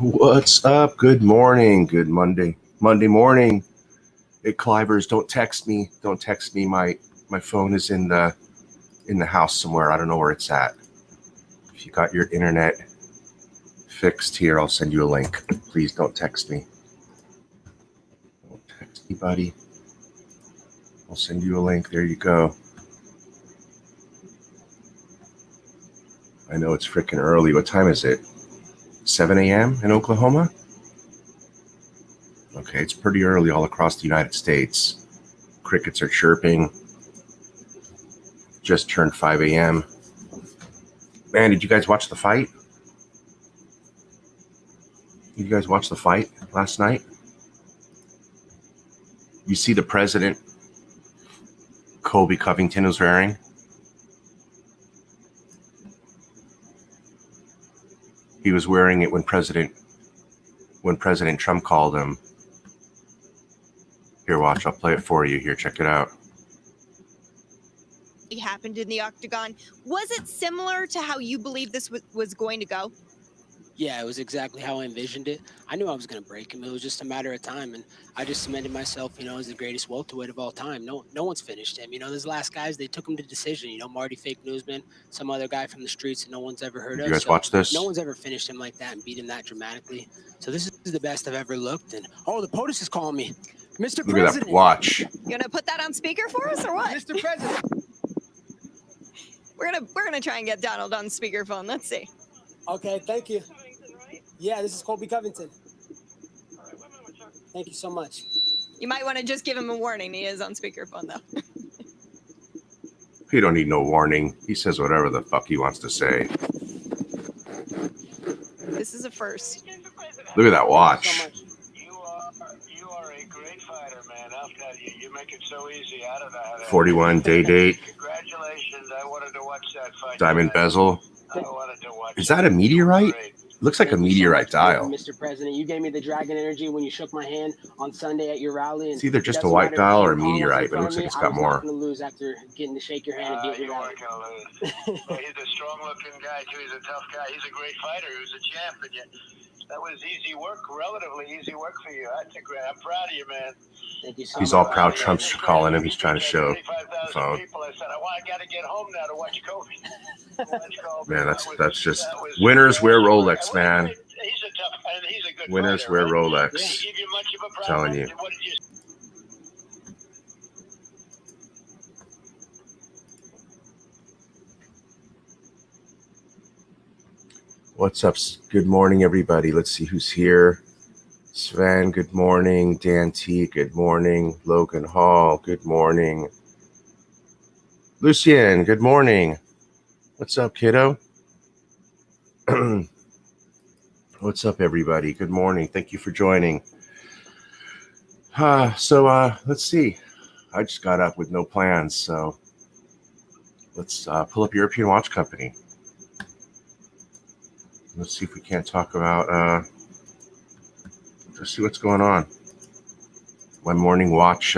What's up? Good morning. Good Monday morning. Hey, Clivers, don't text me. Don't text me. My phone is in the house somewhere. I don't know where it's at. If you got your internet fixed here, I'll send you a link. Please don't text me. Don't text me, buddy. I'll send you a link. There you go. I know it's freaking early. What time is it? 7 a.m. in Oklahoma? Okay, it's pretty early all across the United States. Crickets are chirping. Just turned 5 a.m. Man, did you guys watch the fight? Did you guys watch the fight last night? You see the president Colby Covington was wearing? He was wearing it when President Trump called him. Here, watch. I'll play it for you. Here, check it out. It happened in the octagon. Was it similar to how you believe this was going to go? Yeah, it was exactly how I envisioned it. I knew I was going to break him. It was just a matter of time, and I just cemented myself, as the greatest welterweight of all time. No one's finished him. Those last guys, they took him to decision. Marty Fake Newsman, some other guy from the streets that no one's ever heard of. You guys watch this? No one's ever finished him like that and beat him that dramatically. So this is the best I've ever looked. And the POTUS is calling me, Mr. Look President. at that. Watch. You gonna put that on speaker for us or what? Mr. President. We're gonna try and get Donald on speakerphone. Let's see. Okay, thank you. Yeah, this is Colby Covington. Thank you so much. You might want to just give him a warning. He is on speakerphone, though. He don't need no warning. He says whatever the fuck he wants to say. This is a first. Look at that watch. You are a great fighter, man. I'll tell you, you make it so easy out of that. 41 day date. Congratulations. I wanted to watch that fight. Diamond bezel. I wanted to watch. Is that a meteorite? Looks like a meteorite dial. Mr. President, you gave me the dragon energy when you shook my hand on Sunday at your rally. It's either just a white dial or a meteorite, but it looks like it's got more. I'm going to lose after getting to shake your hand and beat You your weren't going to lose. Well, he's a strong-looking guy, too. He's a tough guy. He's a great fighter. He was a champ. And that was easy work, relatively easy work for you. I'm proud of you, man. Thank you so He's much. all proud. Trump's calling him. He's trying to show the phone. People, I said, I got to get home now to watch Kobe. Man, that's just winners wear Rolex, man. He's a tough fighter. He's a good Winners fighter, wear right? Rolex. Did he give you much of a I'm problem? telling you. What did you What's up? Good morning, everybody. Let's see who's here. Sven, good morning. Dan T, good morning. Logan Hall, good morning. Lucien, good morning. What's up, kiddo? What's up, everybody? Good morning. Thank you for joining. So let's see. I just got up with no plans, so let's pull up European Watch Company. Let's see if we can't talk about, just see what's going on. My morning watch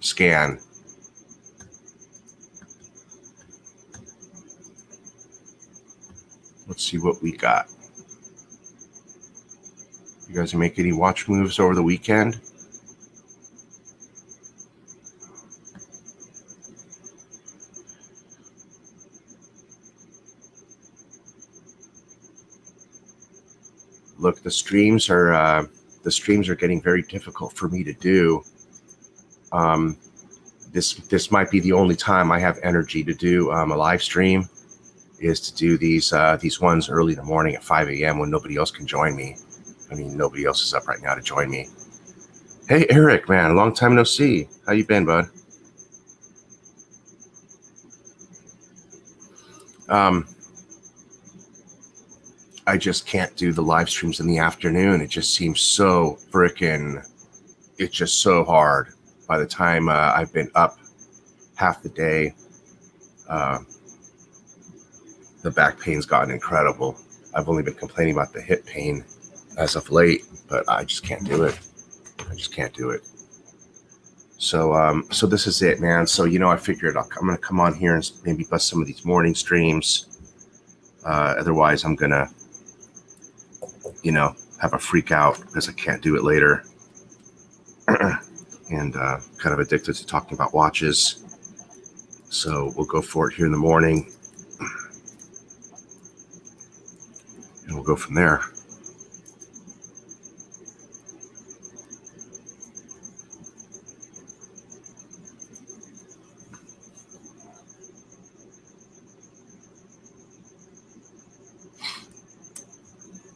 scan. Let's see what we got. You guys make any watch moves over the weekend? Look, the streams are getting very difficult for me to do. This might be the only time I have energy to do a live stream, is to do these ones early in the morning at 5 a.m. when nobody else can join me. I mean, nobody else is up right now to join me. Hey, Eric, man, long time no see. How you been, bud? I just can't do the live streams in the afternoon. It just seems so freaking, it's just so hard. By the time I've been up half the day, the back pain's gotten incredible. I've only been complaining about the hip pain as of late, but I just can't do it. I just can't do it. So so this is it, man. So, you know, I figured I'm going to come on here and maybe bust some of these morning streams. Otherwise, I'm going to, you know, have a freak out because I can't do it later. And kind of addicted to talking about watches. So we'll go for it here in the morning. And we'll go from there.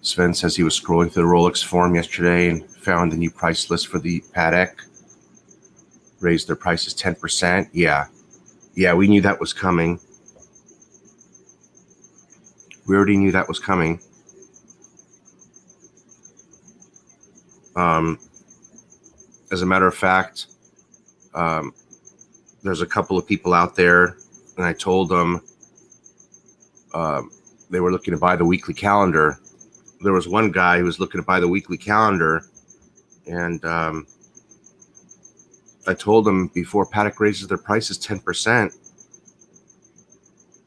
Sven says he was scrolling through the Rolex forum yesterday and found the new price list for the Patek. Raised their prices 10%. Yeah, we knew that was coming. We already knew that was coming. As a matter of fact, there's a couple of people out there, and I told them they were looking to buy the weekly calendar. There was one guy who was looking to buy the weekly calendar, and I told him before Patek raises their prices 10%,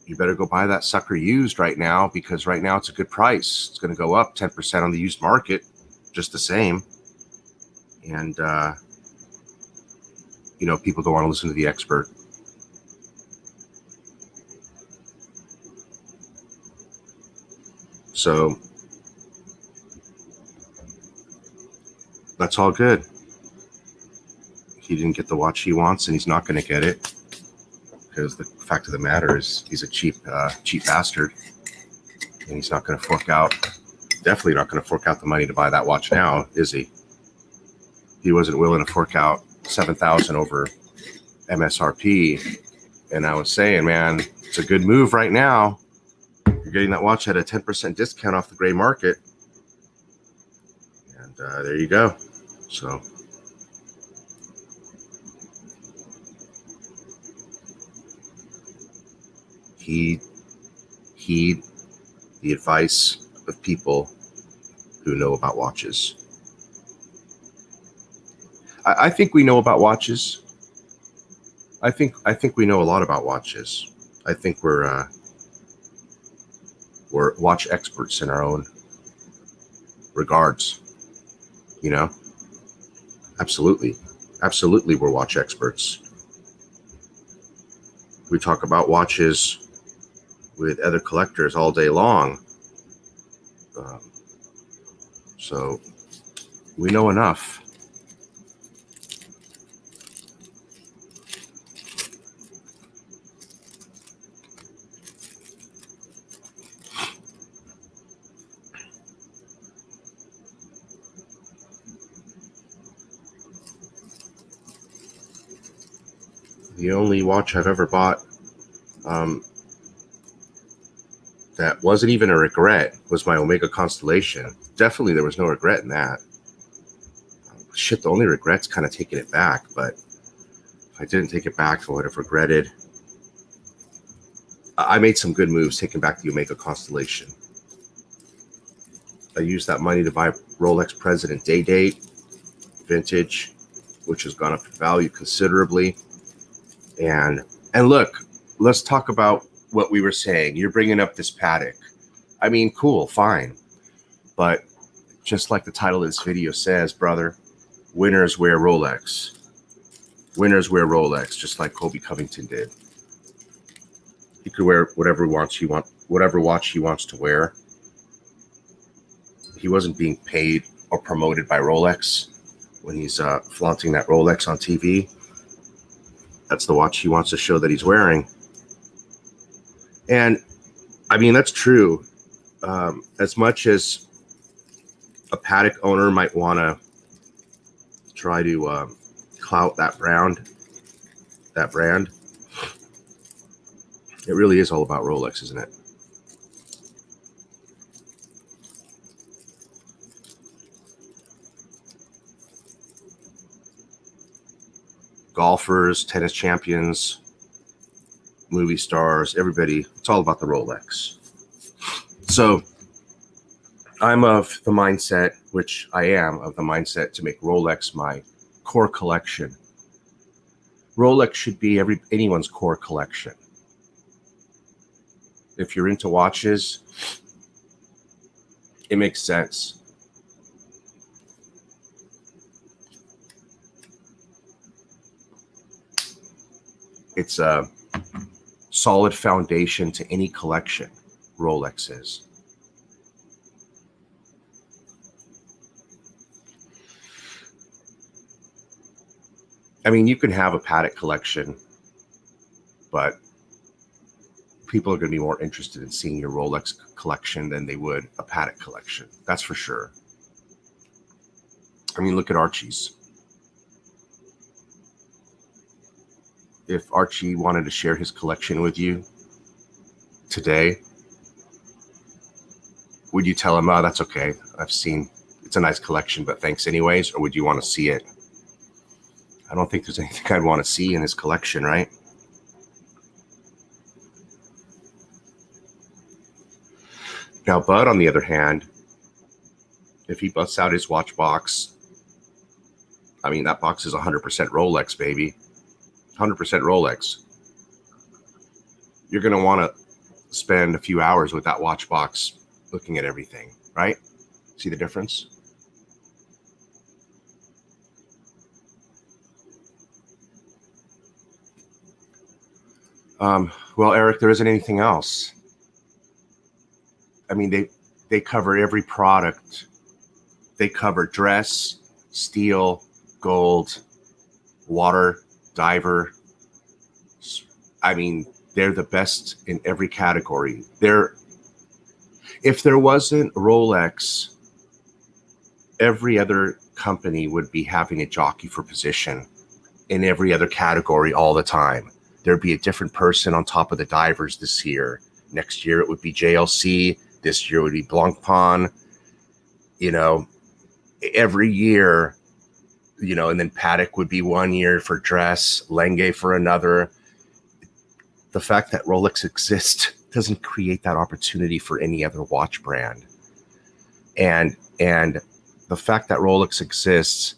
you better go buy that sucker used right now, because right now it's a good price. It's going to go up 10% on the used market, just the same. And, you know, people don't want to listen to the expert. So that's all good. He didn't get the watch he wants, and he's not going to get it, because the fact of the matter is he's a cheap bastard, and he's not going to fork out, definitely not going to fork out the money to buy that watch now, is he? He wasn't willing to fork out $7,000 over MSRP, and I was saying, man, it's a good move right now. You're getting that watch at a 10% discount off the gray market, and there you go. So heed the advice of people who know about watches. I think we know about watches. I think we know a lot about watches. I think we're watch experts in our own regards. You know, absolutely, we're watch experts. We talk about watches with other collectors all day long. So we know enough. The only watch I've ever bought that wasn't even a regret was my Omega Constellation. Definitely there was no regret in that. Shit, the only regret's kind of taking it back, but if I didn't take it back, I would have regretted. I made some good moves taking back the Omega Constellation. I used that money to buy Rolex President Day Date vintage, which has gone up in value considerably. And look, let's talk about what we were saying. You're bringing up this Patek. I mean, cool, fine. But just like the title of this video says, brother, winners wear Rolex. Winners wear Rolex, just like Kobe Covington did. He could wear whatever watch he wants to wear. He wasn't being paid or promoted by Rolex when he's flaunting that Rolex on TV. That's the watch he wants to show that he's wearing. And I mean, that's true. As much as a Patek owner might want to try to clout that brand, It really is all about Rolex, isn't it? Golfers, tennis champions, movie stars, everybody, it's all about the Rolex. So I'm of the mindset, which I am of the mindset, to make Rolex my core collection. Rolex should be anyone's core collection. If you're into watches, it makes sense. It's a solid foundation to any collection, Rolex is. I mean, you can have a Patek collection, but people are going to be more interested in seeing your Rolex collection than they would a Patek collection. That's for sure. I mean, look at Archie's. If Archie wanted to share his collection with you today, would you tell him, oh, that's okay, I've seen, it's a nice collection, but thanks anyways? Or would you want to see it? I don't think there's anything I'd want to see in his collection, right? Now, Bud, on the other hand, if he busts out his watch box, I mean, that box is 100% Rolex, baby. 100% Rolex. You're going to want to spend a few hours with that watch box looking at everything, right? See the difference? Well, Eric, there isn't anything else. I mean, they cover every product. They cover dress, steel, gold, water, diver. I mean, they're the best in every category. If there wasn't Rolex, every other company would be having a jockey for position in every other category all the time. There'd be a different person on top of the divers this year. Next year, it would be JLC. This year would be Blancpain. You know, every year, you know, and then Patek would be one year for dress, Lenge for another. The fact that Rolex exists doesn't create that opportunity for any other watch brand. And the fact that Rolex exists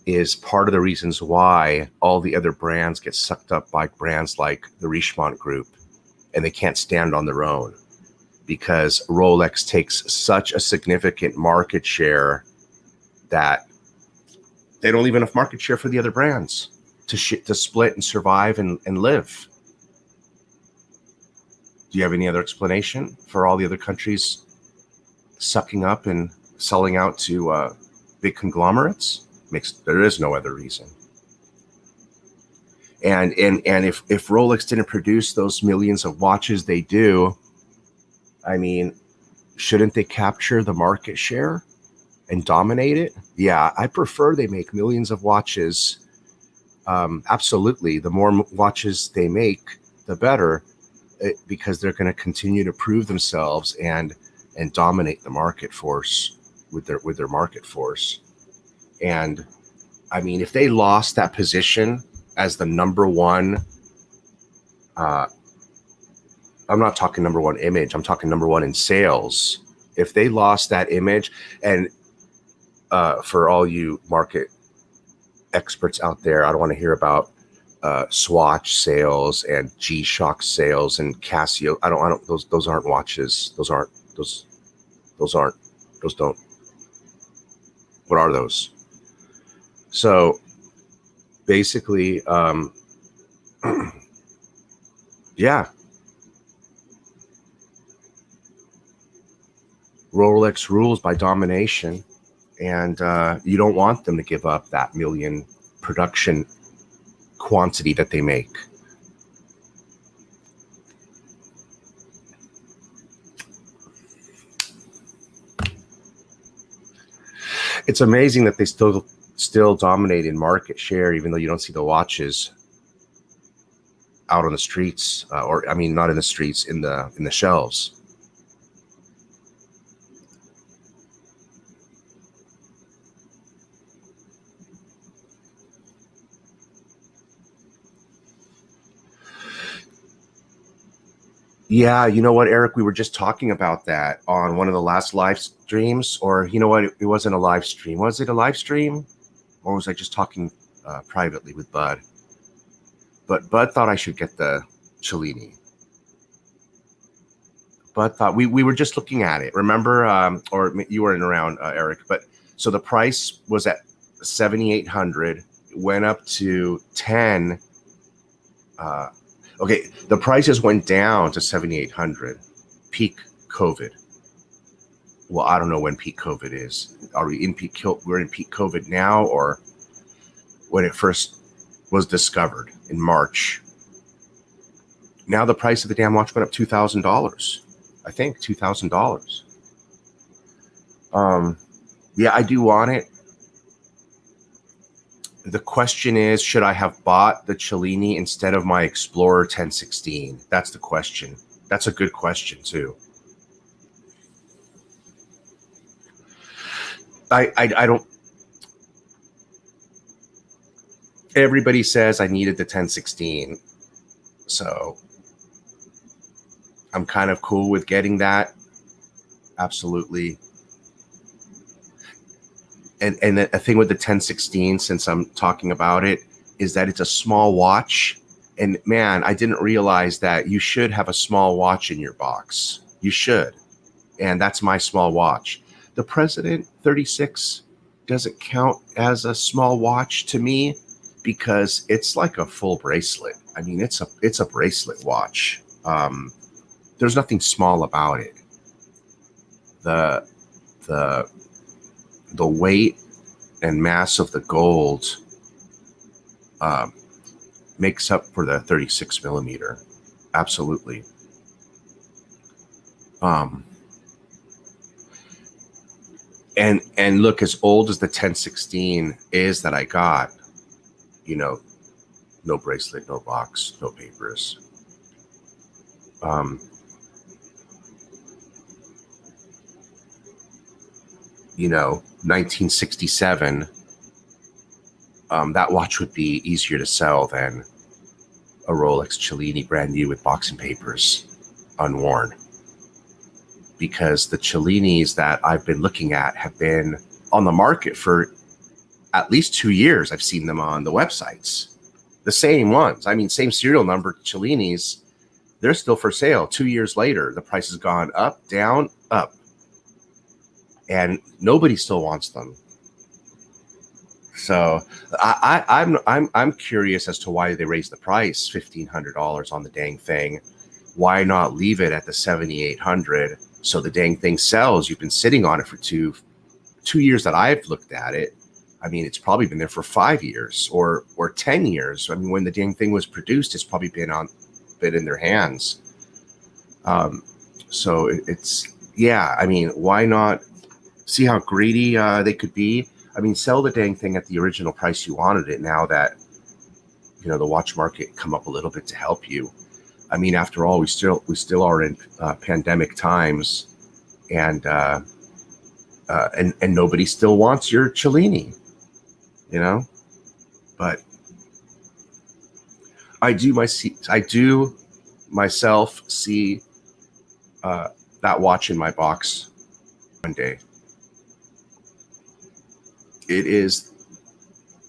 is part of the reasons why all the other brands get sucked up by brands like the Richemont Group, and they can't stand on their own because Rolex takes such a significant market share that they don't leave enough market share for the other brands to split and survive and live. Do you have any other explanation for all the other countries sucking up and selling out to big conglomerates? There is no other reason. And if Rolex didn't produce those millions of watches they do, I mean, shouldn't they capture the market share and dominate it? Yeah, I prefer they make millions of watches. Absolutely. The more watches they make, the better, because they're going to continue to prove themselves and dominate the market force with their market force. And I mean, if they lost that position as the number one, I'm not talking number one image, I'm talking number one in sales. If they lost that image, and for all you market experts out there, I don't want to hear about Swatch sales and G-Shock sales and Casio. I don't those aren't watches. Those don't. What are those? So basically, yeah, Rolex rules by domination, and you don't want them to give up that million production quantity that they make. It's amazing that they still dominate in market share, even though you don't see the watches out on the streets, or I mean, not in the streets, in the shelves. Yeah, you know what, Eric? We were just talking about that on one of the last live streams, or you know what? It wasn't a live stream. Was it a live stream, or was I just talking privately with Bud? But Bud thought I should get the Cellini. Bud thought we were just looking at it. Remember, or you weren't around, Eric? But so the price was at 7,800. Went up to 10. Okay, the prices went down to 7,800. Peak COVID. Well, I don't know when peak COVID is. Are we in peak? We're in peak COVID now, or when it first was discovered in March? Now the price of the damn watch went up $2,000. I think $2,000. Yeah, I do want it. The question is, should I have bought the Cellini instead of my Explorer 1016? That's the question. That's a good question too. I don't. Everybody says I needed the 1016, so I'm kind of cool with getting that. Absolutely. And the thing with the 1016, since I'm talking about it, is that it's a small watch. And man, I didn't realize that you should have a small watch in your box. You should. And that's my small watch. The President 36 doesn't count as a small watch to me because it's like a full bracelet. I mean, it's a bracelet watch. There's nothing small about it. The weight and mass of the gold makes up for the 36 millimeter. Absolutely. And look, as old as the 1016 is that I got, you know, no bracelet, no box, no papers. You know, 1967, that watch would be easier to sell than a Rolex Cellini brand new with box and papers, unworn. Because the Cellinis that I've been looking at have been on the market for at least 2 years. I've seen them on the websites. The same ones. I mean, same serial number Cellinis. They're still for sale. 2 years later, the price has gone up, down, up. And nobody still wants them. So I'm curious as to why they raised the price $1,500 on the dang thing. Why not leave it at the 7,800 so the dang thing sells? You've been sitting on it for two years that I've looked at it. I mean, it's probably been there for 5 years or 10 years. I mean, when the dang thing was produced, it's probably been in their hands. So it's, yeah. I mean, why not? See how greedy they could be? I mean, sell the dang thing at the original price you wanted it now that, you know, the watch market come up a little bit to help you. I mean, after all, we still are in pandemic times, and nobody still wants your Cellini, you know. But I do myself see that watch in my box one day. It is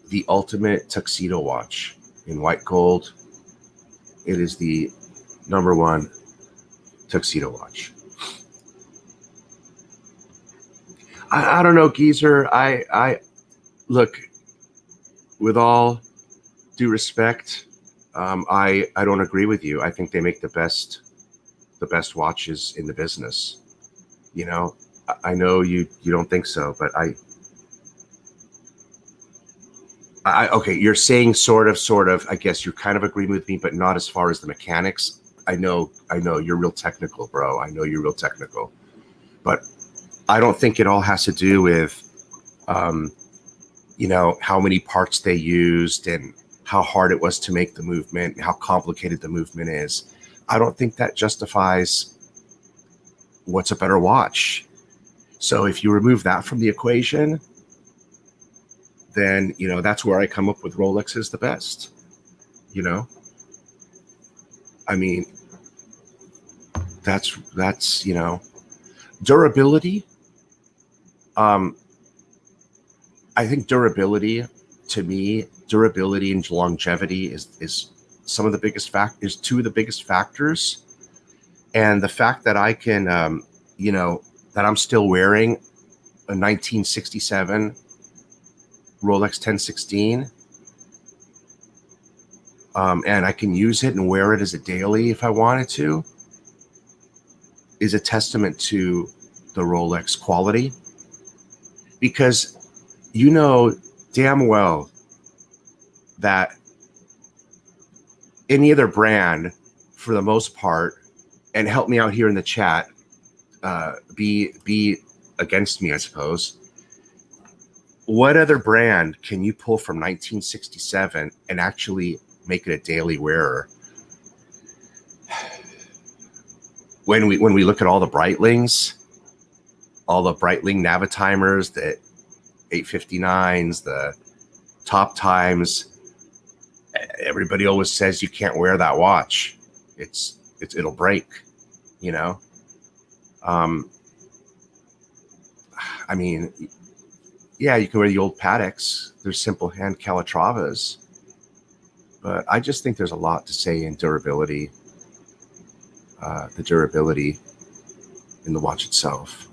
the ultimate tuxedo watch in white gold. It is the #1 tuxedo watch. I don't know, Geezer. I look, with all due respect, I don't agree with you. I think they make the best watches in the business. You know, I know you don't think so, but I okay, you're saying sort of, I guess you're kind of agreeing with me, but not as far as the mechanics. I know you're real technical, bro. I know you're real technical, but I don't think it all has to do with, you know, how many parts they used and how hard it was to make the movement, how complicated the movement is. I don't think that justifies what's a better watch. So if you remove that from the equation, then, you know, that's where I come up with Rolex is the best, you know? I mean, that's, you know, durability. I think durability, to me, durability and longevity is some of the biggest is two of the biggest factors. And the fact that I can, you know, that I'm still wearing a 1967 Rolex 1016, and I can use it and wear it as a daily if I wanted to, is a testament to the Rolex quality. Because you know damn well that any other brand, for the most part, and help me out here in the chat, be against me, I suppose. What other brand can you pull from 1967 and actually make it a daily wearer? When we look at all the Breitlings, all the Breitling Navitimers, the 859s, the top times, everybody always says you can't wear that watch. It'll break, you know. I mean, yeah, you can wear the old Pateks. There's simple hand Calatravas, but I just think there's a lot to say in durability. The durability in the watch itself.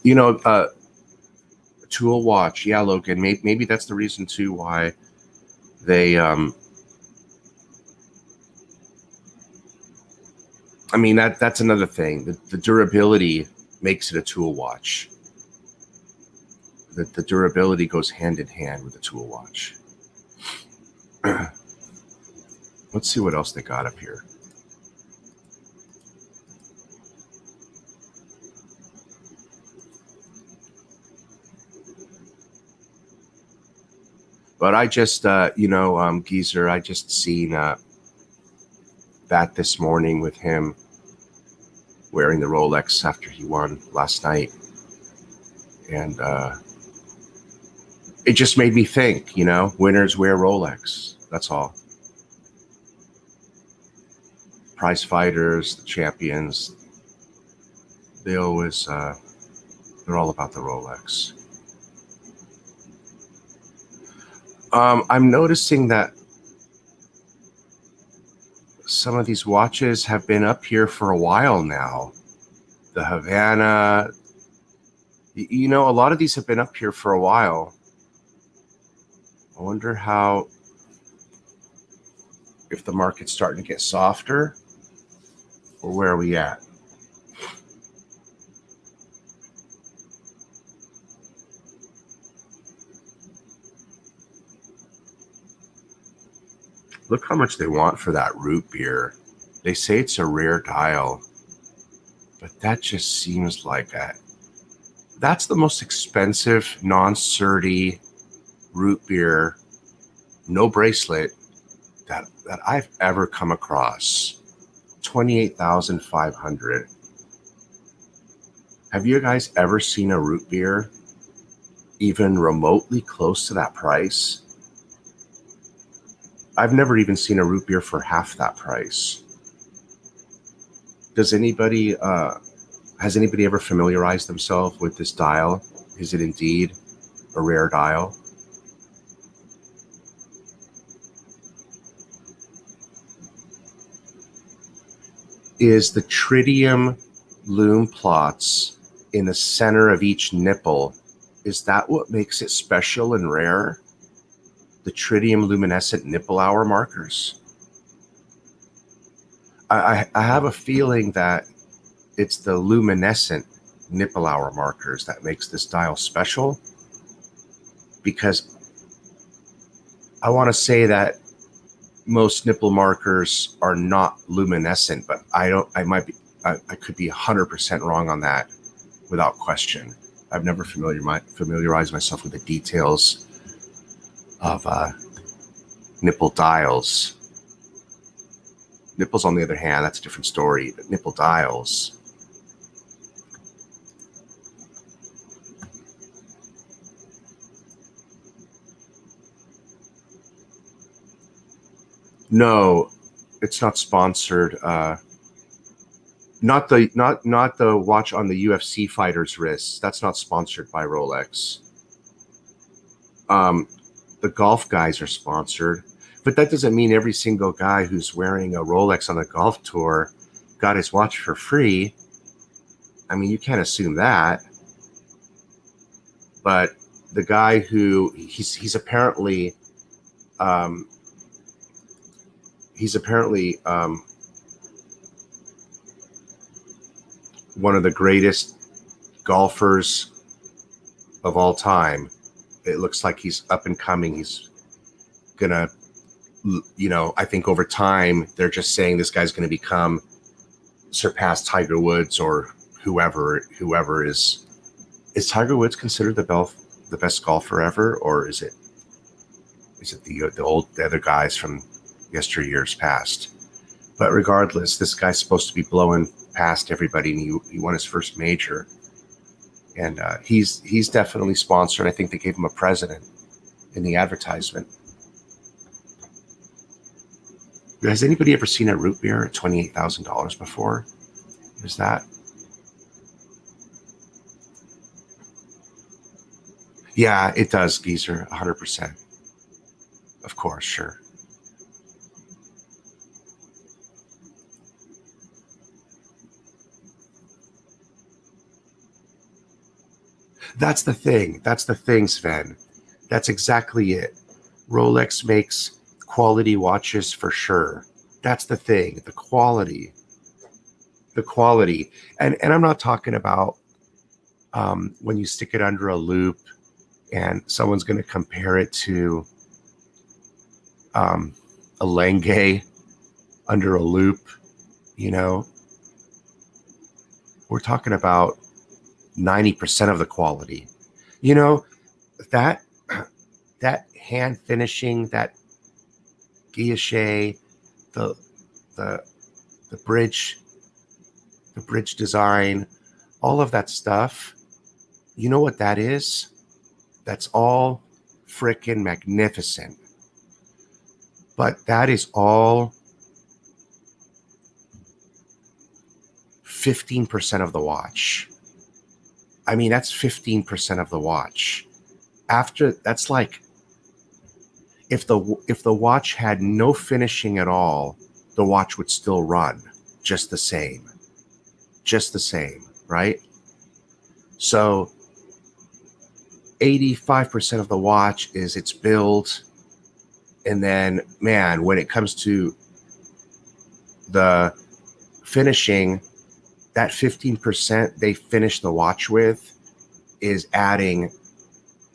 You know, tool watch. Yeah, Logan. Maybe that's the reason too why they. I mean, that's another thing. The durability makes it a tool watch. The durability goes hand in hand with the tool watch. Let's see what else they got up here. But I just, you know, Geezer, I just seen that this morning with him wearing the Rolex after he won last night. And it just made me think, you know, winners wear Rolex. That's all. Prize fighters, the champions, they always, they're all about the Rolex. I'm noticing that some of these watches have been up here for a while now. The Havana, you know, a lot of these have been up here for a while. I wonder if the market's starting to get softer, or where are we at? Look how much they want for that root beer. They say it's a rare dial, but that just seems like that's the most expensive non-surdy root beer, no bracelet, that I've ever come across. $28,500. Have you guys ever seen a root beer even remotely close to that price? I've never even seen a root beer for half that price. Does anybody, has anybody ever familiarized themselves with this dial? Is it indeed a rare dial? Is the tritium lume plots in the center of each nipple, is that what makes it special and rare? The tritium luminescent nipple hour markers? I have a feeling that it's the luminescent nipple hour markers that makes this dial special. because I want to say that most nipple markers are not luminescent, but I could be 100% wrong on that without question. I've never familiarized myself with the details of nipple dials. Nipples, on the other hand, that's a different story. But nipple dials, no, it's not sponsored. Not the watch on the UFC fighters' wrists. That's not sponsored by Rolex. The golf guys are sponsored, but that doesn't mean every single guy who's wearing a Rolex on the golf tour got his watch for free. I mean, you can't assume that. But the guy who he's apparently one of the greatest golfers of all time. It looks like he's up and coming. He's gonna, I think over time they're just saying this guy's gonna surpass Tiger Woods or whoever is. Is Tiger Woods considered the best golfer ever, or is it the other guys from yesteryears past? But regardless, this guy's supposed to be blowing past everybody, and he won his first major, and he's definitely sponsored. I think they gave him a president in the advertisement. Has anybody ever seen a root beer at $28,000 before? Is that? Yeah, it does, Geezer, 100%. Of course, sure. That's the thing. That's the thing, Sven. That's exactly it. Rolex makes quality watches for sure. That's the thing. The quality. And I'm not talking about when you stick it under a loop and someone's going to compare it to a Lange under a loop. We're talking about 90% of the quality. That hand finishing, that guilloche, the bridge design, all of that stuff. You know what that is? That's all freaking magnificent. But that is all 15% of the watch. I mean, that's 15% of the watch. After that's like if the watch had no finishing at all, the watch would still run just the same. Just the same, right? So 85% of the watch is its build. And then, man, when it comes to the finishing, that 15% they finish the watch with is adding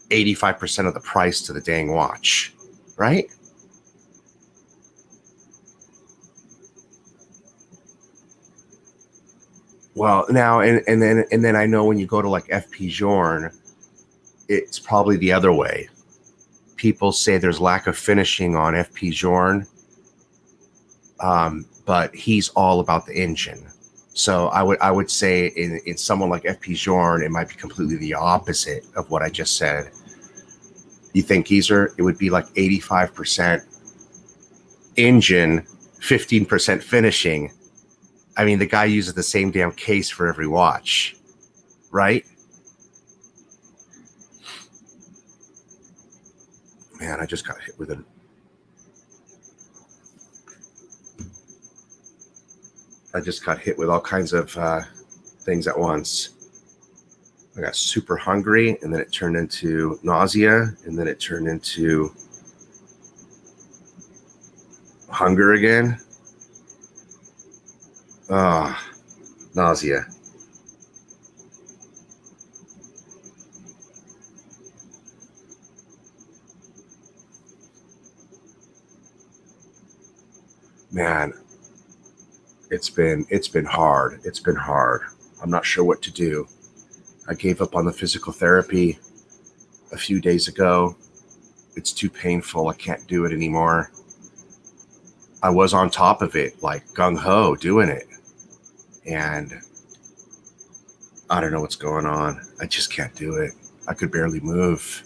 85% of the price to the dang watch, right? Well, now and then I know when you go to like FP JOURNE, it's probably the other way. People say there's lack of finishing on FP JOURNE, but he's all about the engine. So I would say in someone like FP JOURNE, it might be completely the opposite of what I just said. You think, Geezer, it would be like 85% engine, 15% finishing. I mean, the guy uses the same damn case for every watch, right? Man, I just got hit with all kinds of things at once. I got super hungry, and then it turned into nausea, and then it turned into hunger again. Nausea. man, it's been hard. It's been hard. I'm not sure what to do. I gave up on the physical therapy a few days ago. It's too painful. I can't do it anymore. I was on top of it, like gung-ho doing it. And I don't know what's going on. I just can't do it. I could barely move.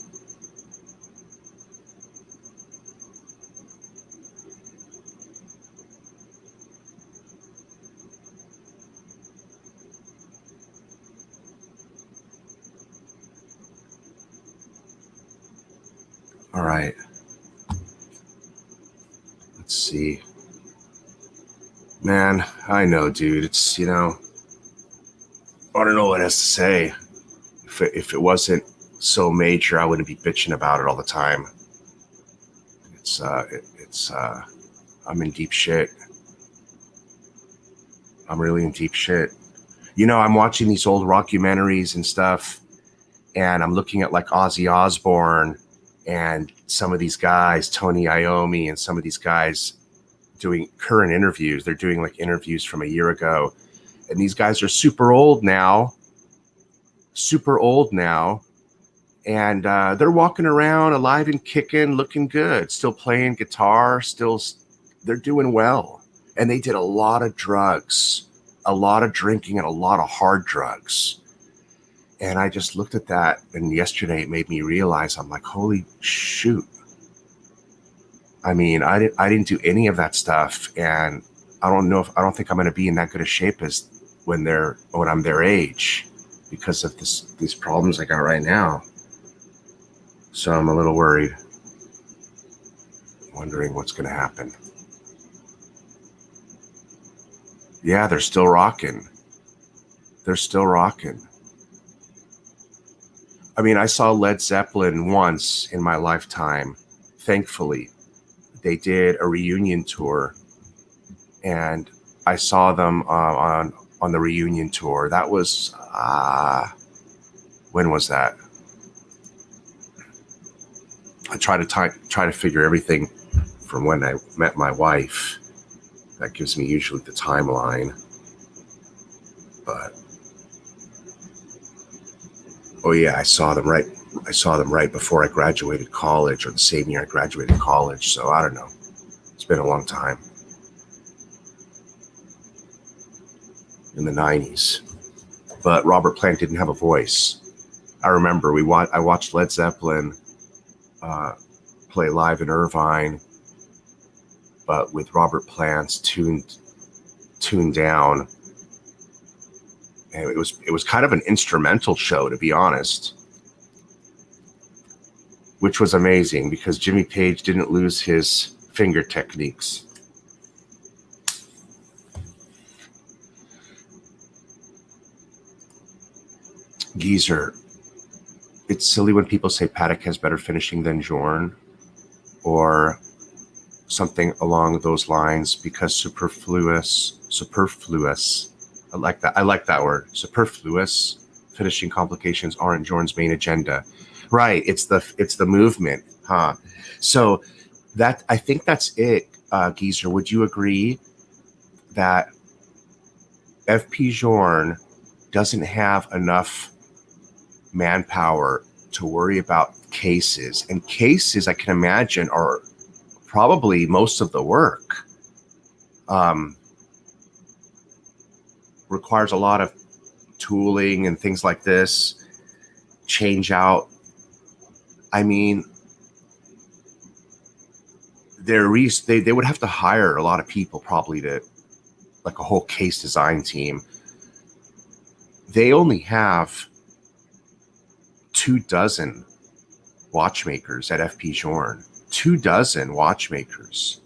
All right. Let's see. Man, I know, dude. It's, I don't know what else to say. If it wasn't so major, I wouldn't be bitching about it all the time. I'm in deep shit. I'm really in deep shit. I'm watching these old rockumentaries and stuff, and I'm looking at like Ozzy Osbourne and some of these guys, Tony Iommi, and some of these guys doing current interviews. They're doing like interviews from a year ago. And these guys are super old now. And they're walking around alive and kicking, looking good, still playing guitar, they're doing well. And they did a lot of drugs, a lot of drinking, and a lot of hard drugs. And I just looked at that, and yesterday it made me realize, I'm like, holy shoot. I mean, I didn't do any of that stuff, and I don't think I'm going to be in that good a shape as when I'm their age, because of these problems I got right now. So I'm a little worried, wondering what's going to happen. Yeah, they're still rocking. I mean, I saw Led Zeppelin once in my lifetime, thankfully. They did a reunion tour, and I saw them on the reunion tour. That was, when was that? I try to figure everything from when I met my wife. That gives me usually the timeline. But oh yeah, I saw them right before I graduated college, or the same year I graduated college. So I don't know. It's been a long time. In the 90s. But Robert Plant didn't have a voice. I remember I watched Led Zeppelin play live in Irvine, but with Robert Plant's tuned down. And it was kind of an instrumental show, to be honest, which was amazing because Jimmy Page didn't lose his finger techniques. Geezer, it's silly when people say Paddock has better finishing than JOURNE, or something along those lines, because superfluous. I like that word. Superfluous finishing complications aren't JOURNE's main agenda. Right. It's the movement. Huh. So I think that's it, Geezer. Would you agree that FP JOURNE doesn't have enough manpower to worry about cases? And cases, I can imagine, are probably most of the work. Requires a lot of tooling and things like this. Change out. I mean, they would have to hire a lot of people, probably, to like a whole case design team. They only have 24 watchmakers at FP JOURNE. 24 watchmakers.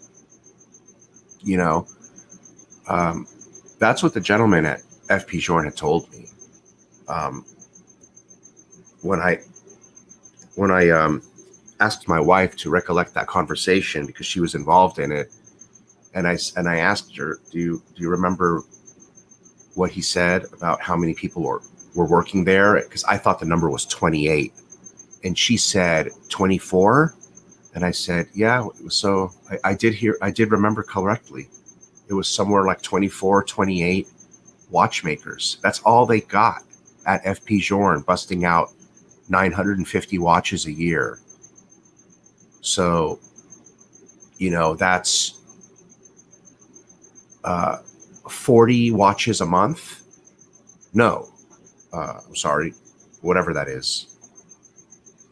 That's what the gentleman at FP JOURNE had told me. When I asked my wife to recollect that conversation, because she was involved in it, and I asked her, do you remember what he said about how many people were working there? Because I thought the number was 28, and she said 24, and I said, yeah. So I did remember correctly. It was somewhere like 24, 28 watchmakers. That's all they got at FP JOURNE, busting out 950 watches a year. So, you know, that's 40 watches a month. No, I'm sorry, whatever that is.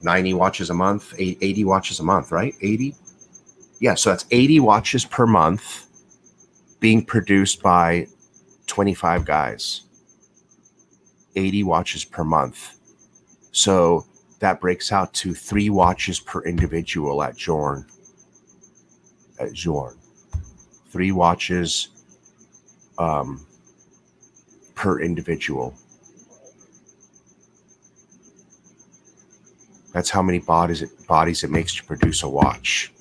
90 watches a month, 80 watches a month, right? 80? Yeah, so that's 80 watches per month being produced by 25 guys. 80 watches per month. So that breaks out to 3 watches per individual at JOURNE. At JOURNE. 3 watches per individual. That's how many bodies it makes to produce a watch.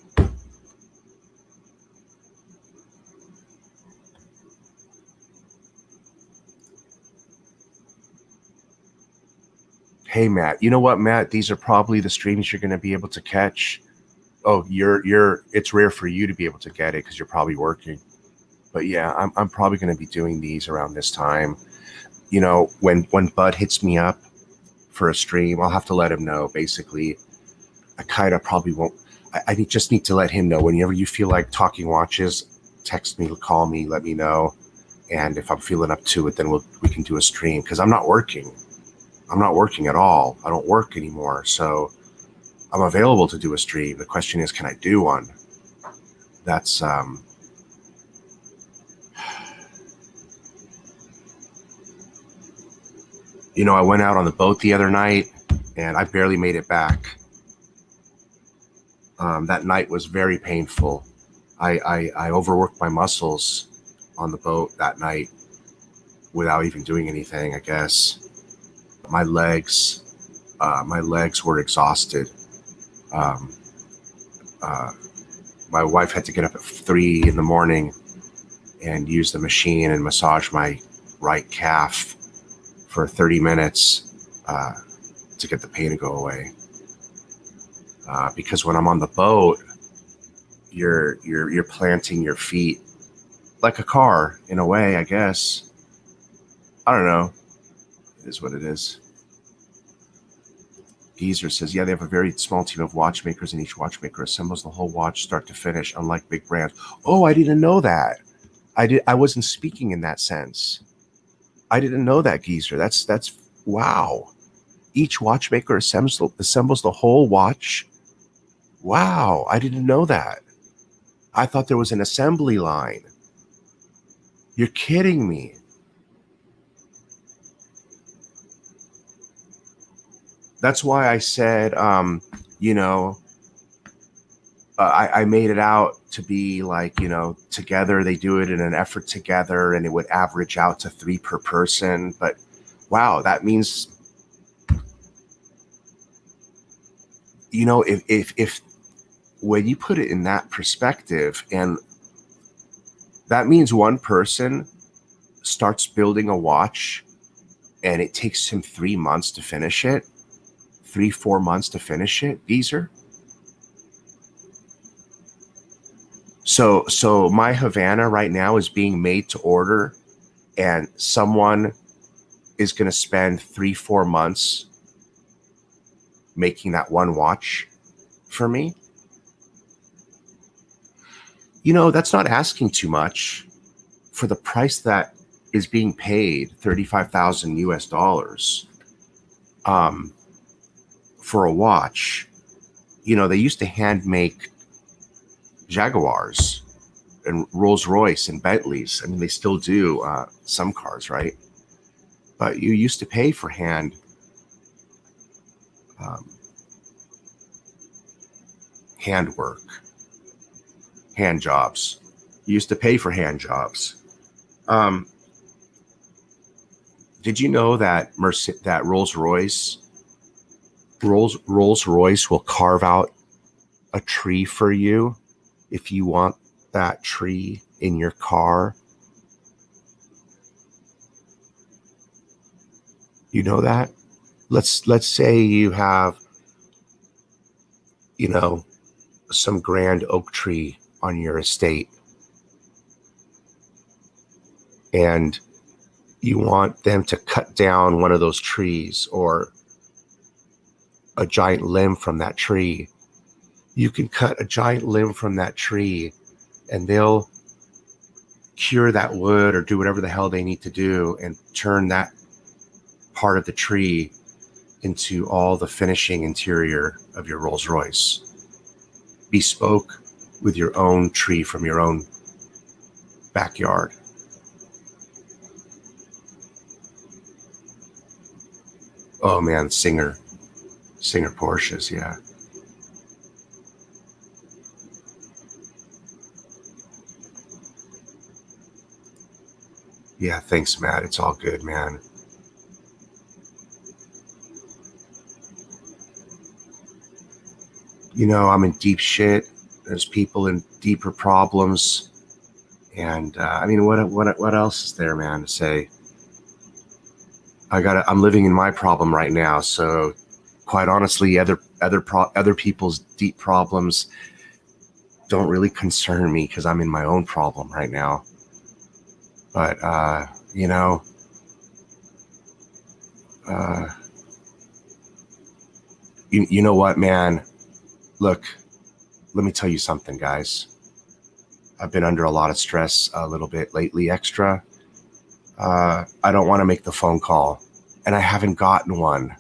Hey Matt, you know what, Matt? These are probably the streams you're going to be able to catch. Oh, it's rare for you to be able to get it because you're probably working. But yeah, I'm probably going to be doing these around this time. You know, when Bud hits me up for a stream, I'll have to let him know. Basically, I kind of probably won't. I just need to let him know. Whenever you feel like talking watches, text me, call me, let me know. And if I'm feeling up to it, then we can do a stream because I'm not working. I'm not working at all. I don't work anymore. So I'm available to do a stream. The question is, can I do one? That's, you know, I went out on the boat the other night and I barely made it back. That night was very painful. I overworked my muscles on the boat that night without even doing anything, I guess. My legs were exhausted. My wife had to get up at 3 in the morning and use the machine and massage my right calf for 30 minutes to get the pain to go away. Because when I'm on the boat, you're planting your feet like a car in a way, I guess. I don't know. It is what it is. Geezer says, yeah, they have a very small team of watchmakers, and each watchmaker assembles the whole watch start to finish, unlike big brands. Oh, I didn't know that. I wasn't speaking in that sense. I didn't know that, Geezer. That's wow. Each watchmaker assembles the whole watch. Wow, I didn't know that. I thought there was an assembly line. You're kidding me. That's why I said, you know, I made it out to be like, you know, together. They do it in an effort together, and it would average out to 3 per person. But wow, that means, you know, if when you put it in that perspective, and that means one person starts building a watch and it takes him 3 months to finish it, 3-4 months to finish it, Geezer. So my Havana right now is being made to order, and someone is going to spend 3-4 months making that one watch for me. You know, that's not asking too much for the price that is being paid, $35,000 US, for a watch. You know, they used to hand make Jaguars and Rolls Royce and Bentleys. I mean, they still do some cars, right? But you used to pay for hand work, hand jobs. You used to pay for hand jobs. Did you know that Rolls Royce will carve out a tree for you if you want that tree in your car? You know that? Let's say you have, you know, some grand oak tree on your estate. and you want them to cut down one of those trees or a giant limb from that tree, you can cut a giant limb from that tree and they'll cure that wood or do whatever the hell they need to do and turn that part of the tree into all the finishing interior of your Rolls Royce. Bespoke with your own tree from your own backyard. Oh man, Singer Porsches, yeah. Yeah, thanks, Matt. It's all good, man. You know, I'm in deep shit. There's people in deeper problems. And I mean, what else is there, man, to say? I'm living in my problem right now. So quite honestly, other people's deep problems don't really concern me because I'm in my own problem right now. But, you know, you know what, man? Look, let me tell you something, guys. I've been under a lot of stress a little bit lately, extra. I don't want to make the phone call, and I haven't gotten one.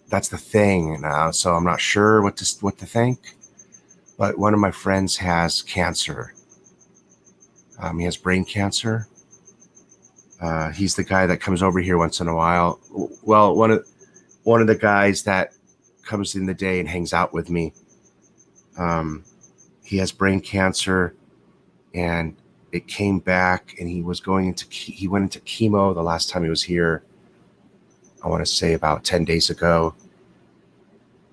That's the thing now, so I'm not sure what to think. But one of my friends has cancer. He has brain cancer. He's the guy that comes over here once in a while. Well, one of the guys that comes in the day and hangs out with me. He has brain cancer, and it came back, and he went into chemo the last time he was here. I want to say about 10 days ago,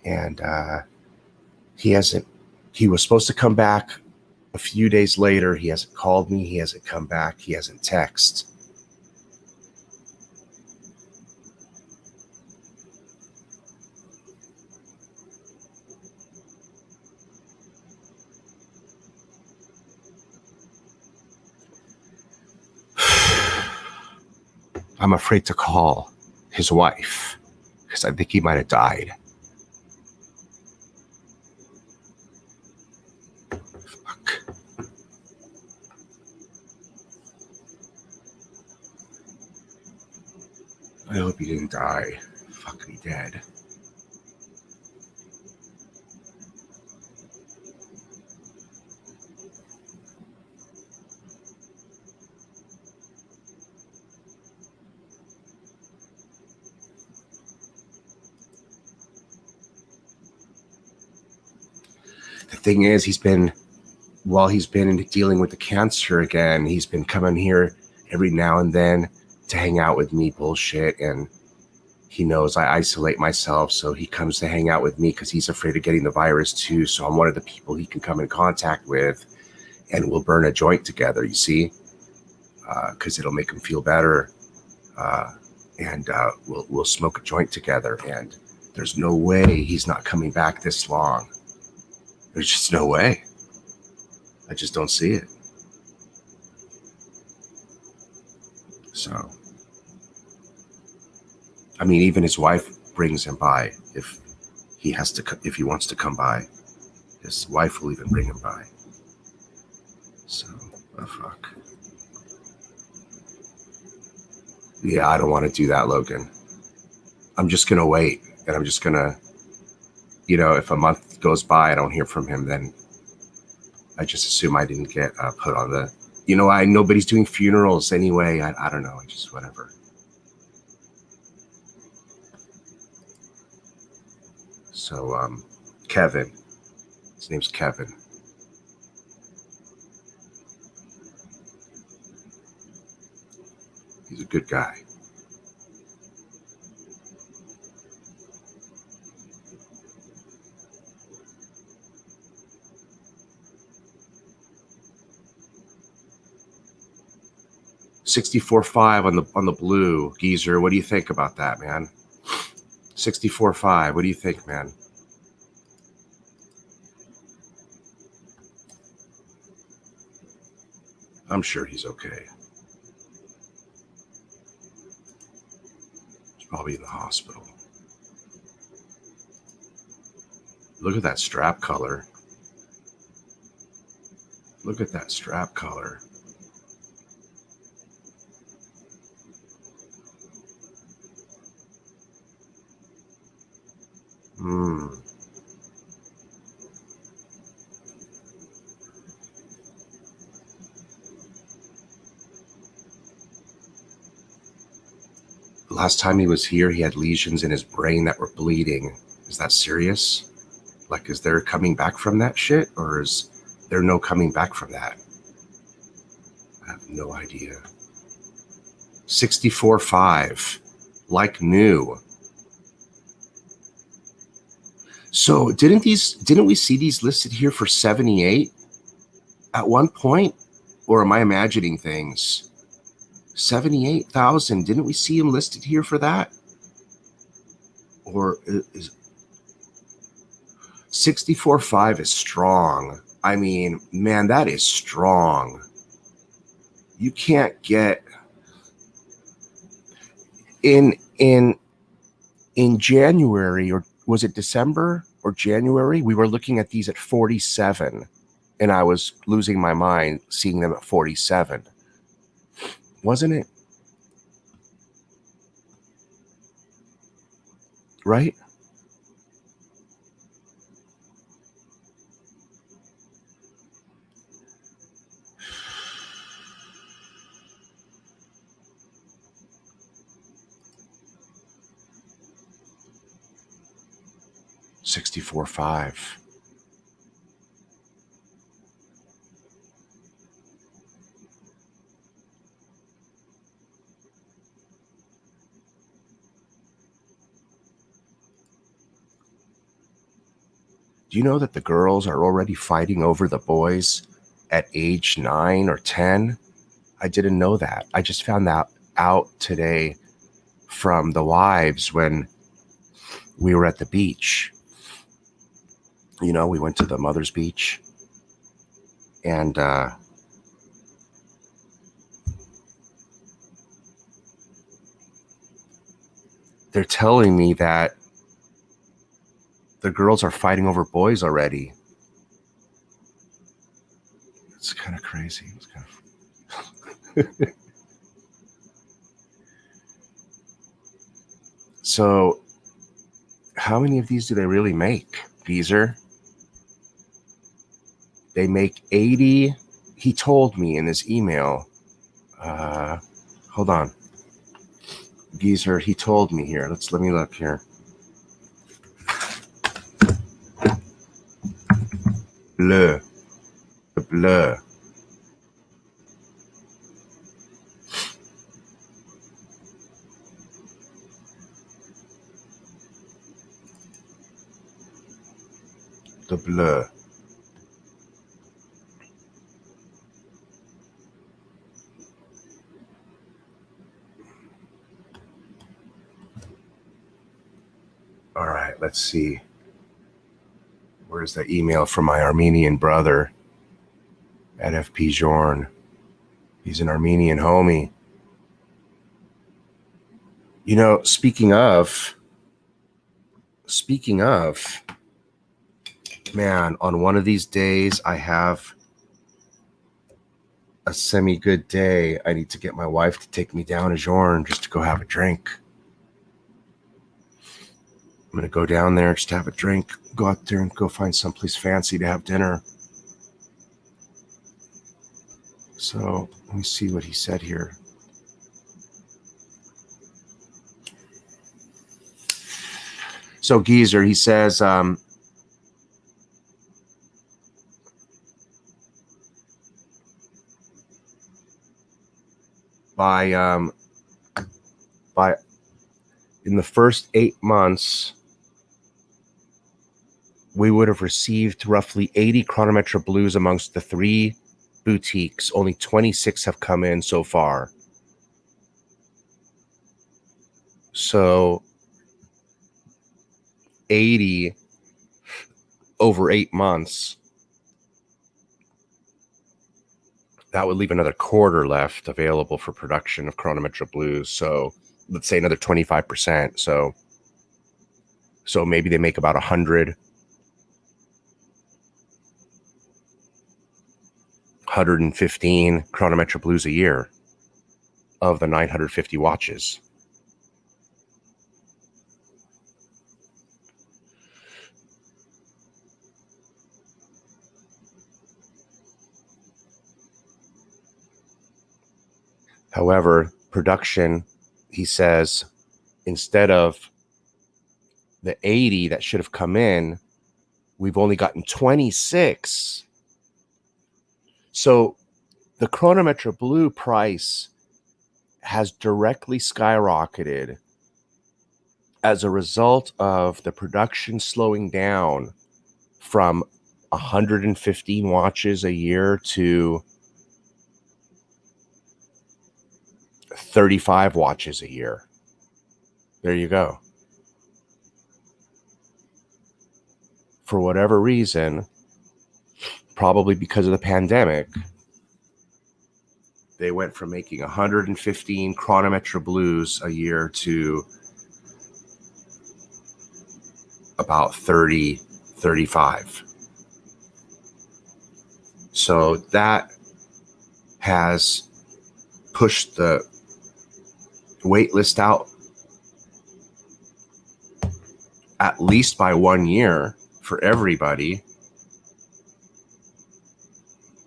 and he was supposed to come back a few days later. He hasn't called me. He hasn't come back. He hasn't texted. I'm afraid to call his wife because I think he might have died. Fuck. I hope he didn't die. Fuck, he dead. The thing is, while he's been dealing with the cancer again, he's been coming here every now and then to hang out with me, bullshit, and he knows I isolate myself, so he comes to hang out with me because he's afraid of getting the virus too, so I'm one of the people he can come in contact with, and we'll burn a joint together, you see, because it'll make him feel better, and we'll smoke a joint together, and there's no way he's not coming back this long. There's just no way. I just don't see it. So, I mean, even his wife brings him by if he wants to come by. His wife will even bring him by. So, fuck. Yeah, I don't want to do that, Logan. I'm just going to wait, and I'm just going to, if a month goes by, I don't hear from him, then I just assume I didn't get put on the, nobody's doing funerals anyway. I don't know, just whatever. So, Kevin, his name's Kevin. He's a good guy. $64.5 on the blue, Geezer. What do you think about that, man? $64.5. What do you think, man? I'm sure he's okay. Probably in the hospital. Look at that strap color. Look at that strap color. Last time he was here, he had lesions in his brain that were bleeding. Is that serious? Like, is there coming back from that shit? Or is there no coming back from that? I have no idea. 64.5. Like new. So didn't we see these listed here for 78 at one point? Or am I imagining things? 78,000. Didn't we see him listed here for that? Or is 64.5 is strong. I mean, man, that is strong. You can't get in January, or was it December or January? We were looking at these at 47, and I was losing my mind seeing them at 47. Wasn't it? Right? $64.5. Do you know that the girls are already fighting over the boys at age 9 or 10? I didn't know that. I just found that out today from the wives when we were at the beach. You know, we went to the mother's beach, and they're telling me that the girls are fighting over boys already. It's kind of crazy. It's kind of So, how many of these do they really make, Geezer? They make 80. He told me in his email. Hold on. Geezer, he told me here. Let me look here. Bleu. The bleu. The bleu. All right, let's see. Where's the email from my Armenian brother at FP JOURNE? He's an Armenian homie. You know, speaking of, man, on one of these days, I have a semi-good day. I need to get my wife to take me down to JOURNE just to go have a drink. I'm going to go down there just to have a drink, go out there and go find someplace fancy to have dinner. So let me see what he said here. So Geezer, he says, by in the first 8 months, we would have received roughly 80 chronometra blues amongst the 3 boutiques. Only 26 have come in so far. So 80 over 8 months. That would leave another quarter left available for production of chronometra blues. So let's say another 25%. So maybe they make about 115 chronometric blues a year of the 950 watches. However, production, he says, instead of the 80 that should have come in, we've only gotten 26. So the chronometric blue price has directly skyrocketed as a result of the production slowing down from 115 watches a year to 35 watches a year. There you go. For whatever reason, probably because of the pandemic, they went from making 115 chronometric blues a year to about 30, 35. So that has pushed the wait list out at least by 1 year for everybody,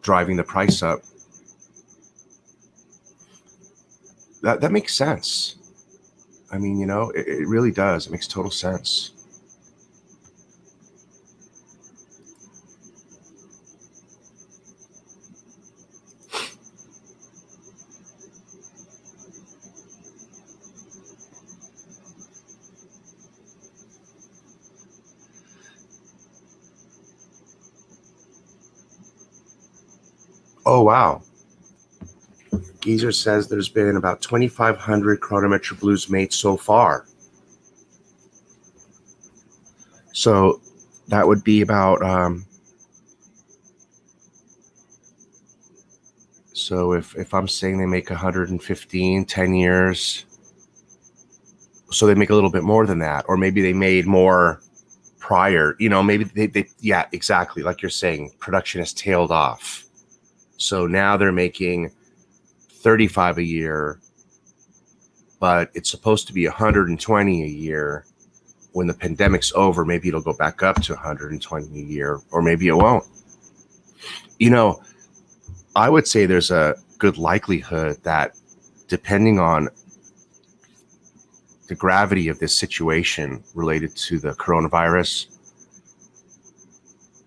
driving the price up. That makes sense. I mean, you know, it really does. It makes total sense. Oh, wow. Geezer says there's been about 2,500 chronometric blues made so far. So that would be about, so if I'm saying they make 115, 10 years, so they make a little bit more than that, or maybe they made more prior, you know, maybe they yeah, exactly. Like you're saying, production has tailed off. So now they're making 35 a year, but it's supposed to be 120 a year. When the pandemic's over, maybe it'll go back up to 120 a year, or maybe it won't. You know, I would say there's a good likelihood that, depending on the gravity of this situation related to the coronavirus,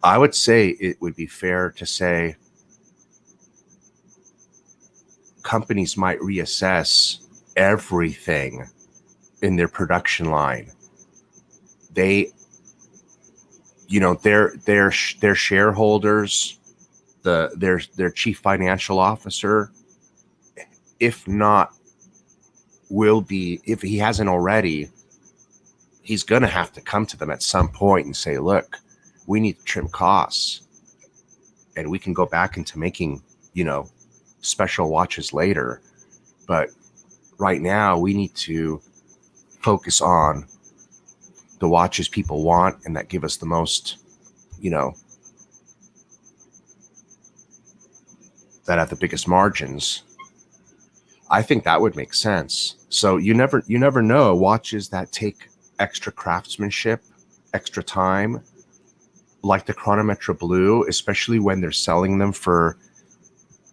I would say it would be fair to say companies might reassess everything in their production line. They, you know, their shareholders, their chief financial officer, if not, will be, if he hasn't already, he's going to have to come to them at some point and say, look, we need to trim costs, and we can go back into making, you know, special watches later. But right now we need to focus on the watches people want and that give us the most, you know, that have the biggest margins. I think that would make sense. So you never know. Watches that take extra craftsmanship, extra time, like the chronometric blue, especially when they're selling them for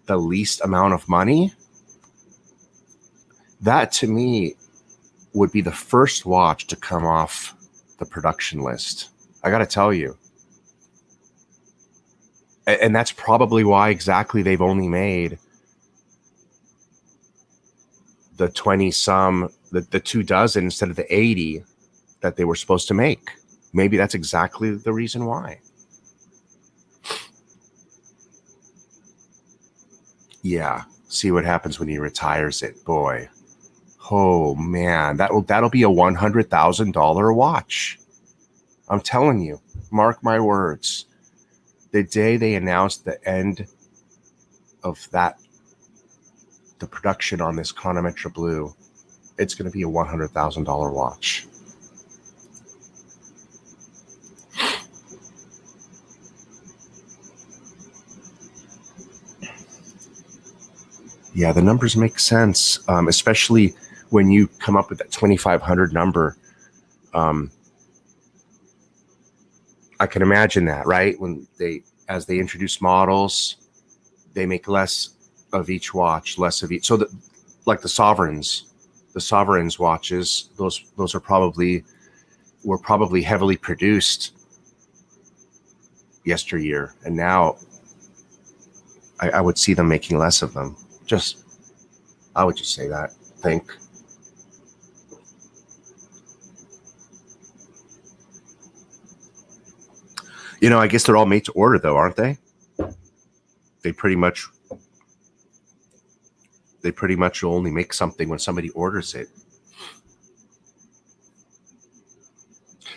the least amount of money, that to me would be the first watch to come off the production list. I got to tell you. And that's probably why exactly they've only made the 20 some, the 24 instead of the 80 that they were supposed to make. Maybe that's exactly the reason why. Yeah, see what happens when he retires it, boy. Oh man, that'll be a $100,000 watch. I'm telling you, mark my words. The day they announced the end of the production on this chronometric blue, it's going to be a $100,000 watch. Yeah, the numbers make sense, especially when you come up with that 2,500 number. I can imagine that, right? As they introduce models, they make less of each watch, less of each. So like the sovereigns watches, those were probably heavily produced yesteryear, and now I would see them making less of them. I would just say that. Think. I guess they're all made to order, though, aren't they? They pretty much only make something when somebody orders it.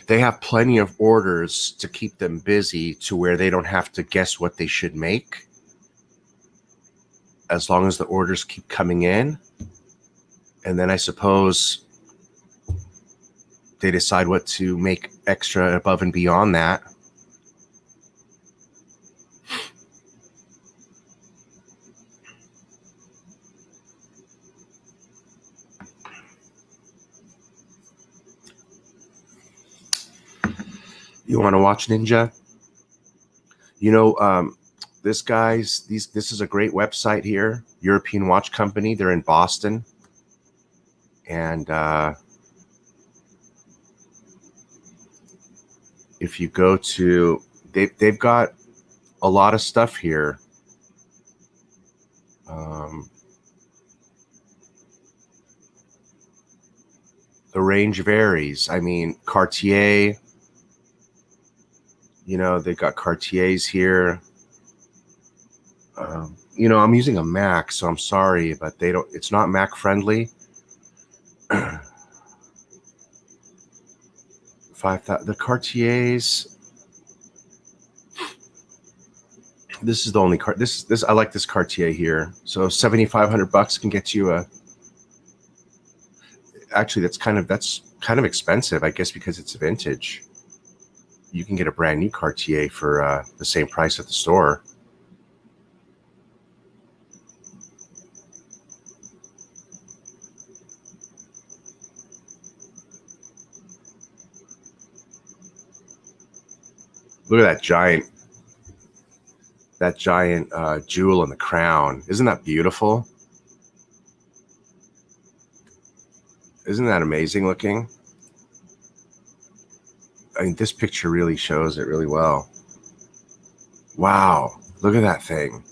They have plenty of orders to keep them busy to where they don't have to guess what they should make. As long as the orders keep coming in. And then I suppose they decide what to make extra above and beyond that. You want to watch Ninja? This is a great website here, European Watch Company. They're in Boston. And if you go to, they've got a lot of stuff here. The range varies. I mean, Cartier, they've got Cartiers here. I'm using a Mac, so I'm sorry, but it's not Mac friendly. 5,000, the Cartiers. This is the only car. This I like this Cartier here. So $7,500 can get you a. Actually, that's kind of expensive, I guess, because it's vintage. You can get a brand new Cartier for the same price at the store. Look at that giant jewel in the crown. Isn't that beautiful? Isn't that amazing looking? I mean, this picture really shows it really well. Wow, look at that thing.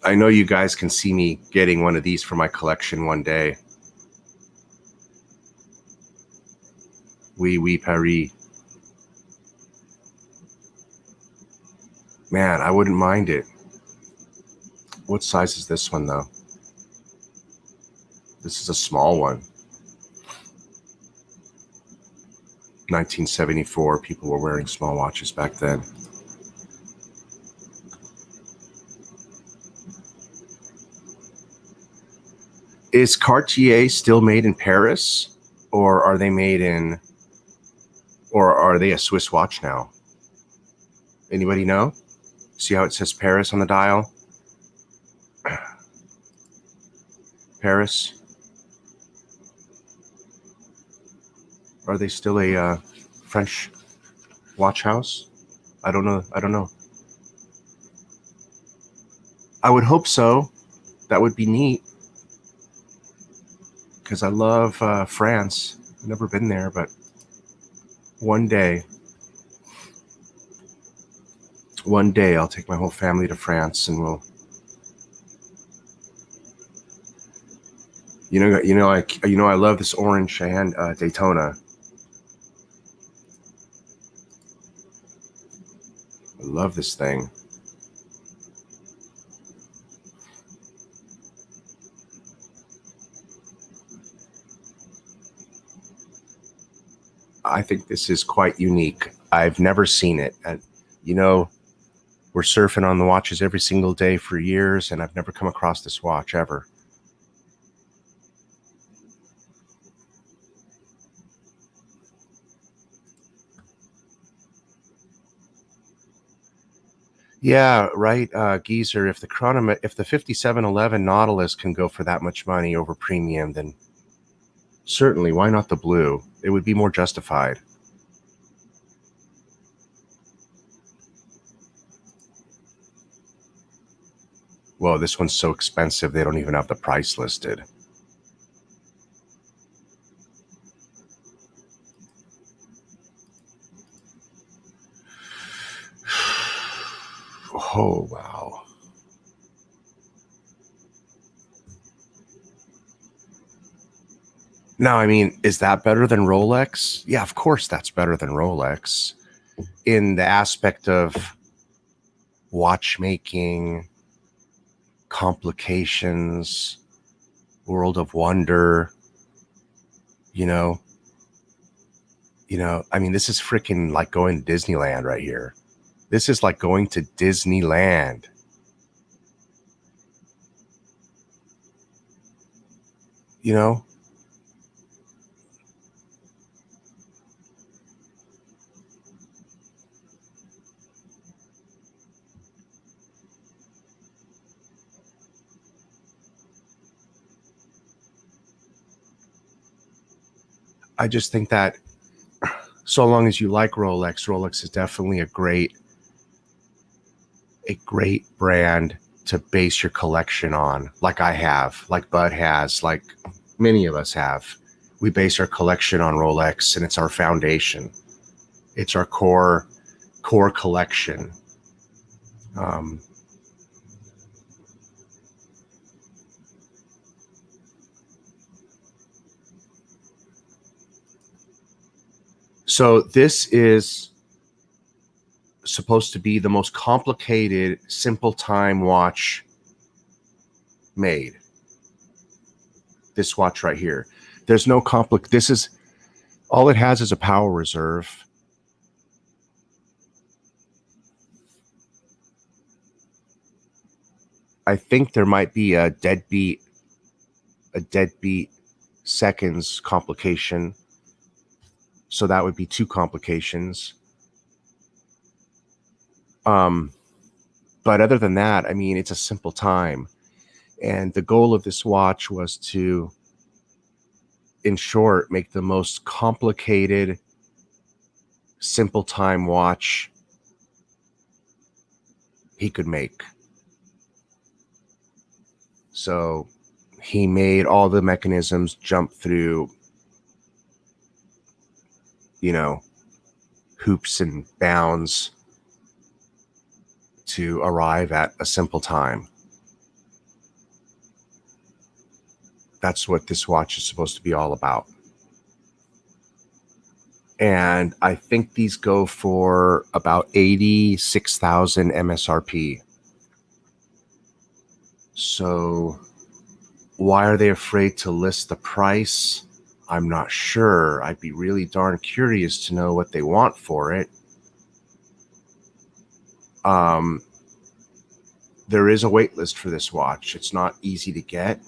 I know you guys can see me getting one of these for my collection one day. Oui, Paris. Man, I wouldn't mind it. What size is this one, though? This is a small one. 1974, people were wearing small watches back then. Is Cartier still made in Paris, or are they a Swiss watch now? Anybody know? See how it says Paris on the dial? Paris. Are they still a French watch house? I don't know. I would hope so. That would be neat. Because I love France. I've never been there, but one day I'll take my whole family to France and we'll. I love this orange and Daytona. I love this thing. I think this is quite unique. I've never seen it. And, We're surfing on the watches every single day for years, and I've never come across this watch ever. Yeah, right, Geezer. If the 5711 Nautilus can go for that much money over premium, then certainly, why not the blue? It would be more justified. Well, this one's so expensive, they don't even have the price listed. Oh, wow. Now, I mean, is that better than Rolex? Yeah, of course that's better than Rolex. In the aspect of watchmaking, complications, world of wonder, you know, I mean, this is freaking like going to Disneyland right here. This is like going to Disneyland. You know? I just think that so long as you like Rolex, Rolex is definitely a great brand to base your collection on, like I have, like Bud has, like many of us have. We base our collection on Rolex, and it's our foundation. It's our core collection. So this is supposed to be the most complicated simple time watch made. This watch right here. There's no this is all it has is a power reserve. I think there might be a deadbeat seconds complication. So that would be 2 complications. But other than that, I mean, it's a simple time. And the goal of this watch was to, in short, make the most complicated simple time watch he could make. So he made all the mechanisms jump through, hoops and bounds to arrive at a simple time. That's what this watch is supposed to be all about. And I think these go for about 86,000 MSRP. So why are they afraid to list the price? I'm not sure. I'd be really darn curious to know what they want for it. There is a wait list for this watch. It's not easy to get.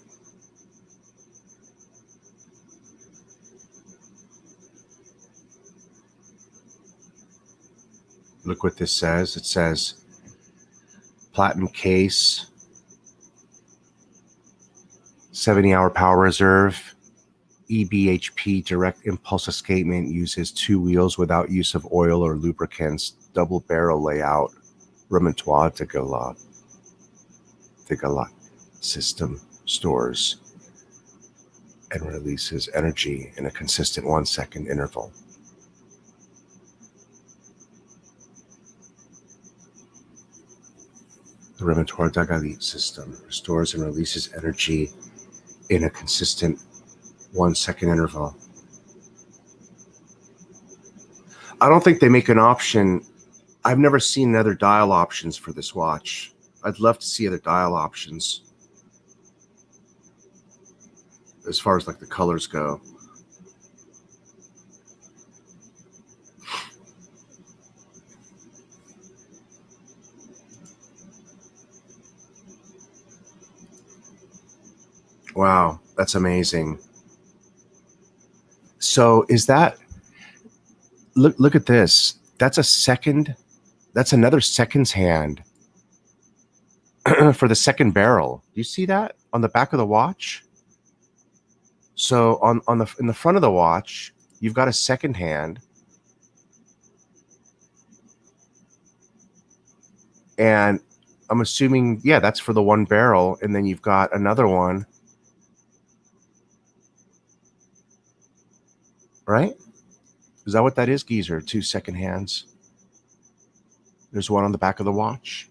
Look what this says. It says platinum case, 70-hour power reserve, EBHP direct impulse escapement, uses 2 wheels without use of oil or lubricants, double barrel layout, remontoire de galop system, stores and releases energy in a consistent 1-second interval. The remontoire de galop system restores and releases energy in a consistent 1-second interval. I don't think they make an option. I've never seen other dial options for this watch. I'd love to see other dial options as far as like the colors go. Wow, that's amazing. So is that, look at this. That's another seconds hand for the second barrel. Do you see that on the back of the watch? So in the front of the watch, you've got a second hand, and I'm assuming, yeah, that's for the one barrel, and then you've got another one, right? Is that what that is, Geezer? 2 second hands. There's one on the back of the watch.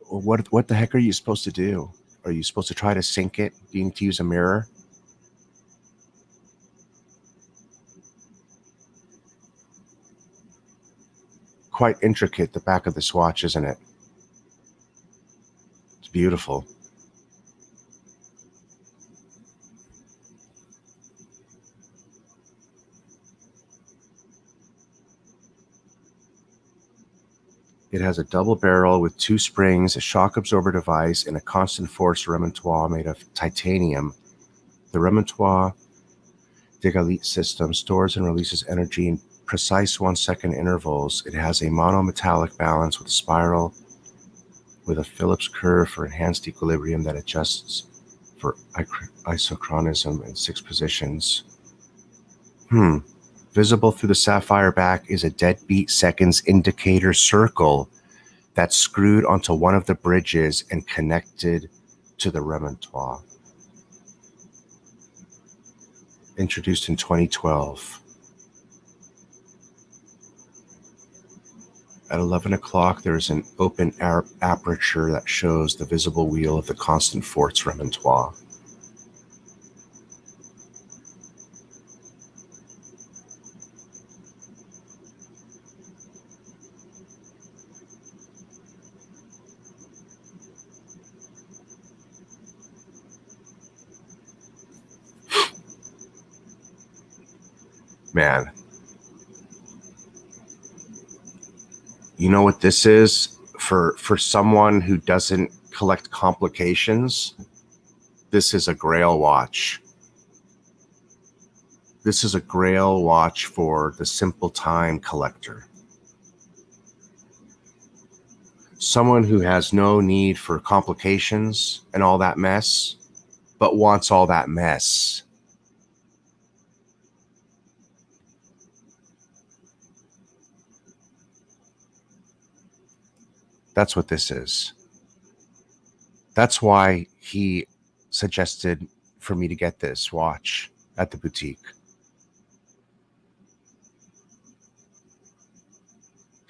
What the heck are you supposed to do? Are you supposed to try to sync it? Do you need to use a mirror? Quite intricate, the back of this watch, isn't it? It's beautiful. It has a double barrel with 2 springs, a shock absorber device, and a constant force remontoire made of titanium. The remontoire d'égalité system stores and releases energy in precise 1-second intervals. It has a monometallic balance with a spiral with a Phillips curve for enhanced equilibrium that adjusts for isochronism in 6 positions. Visible through the sapphire back is a deadbeat seconds indicator circle that's screwed onto one of the bridges and connected to the remontoire. Introduced in 2012. At 11 o'clock, there is an open aperture that shows the visible wheel of the constant force remontoire. Man, you know what this is? For someone who doesn't collect complications, this is a grail watch. This is a grail watch for the simple time collector. Someone who has no need for complications and all that mess, but wants all that mess. That's what this is. That's why he suggested for me to get this watch at the boutique.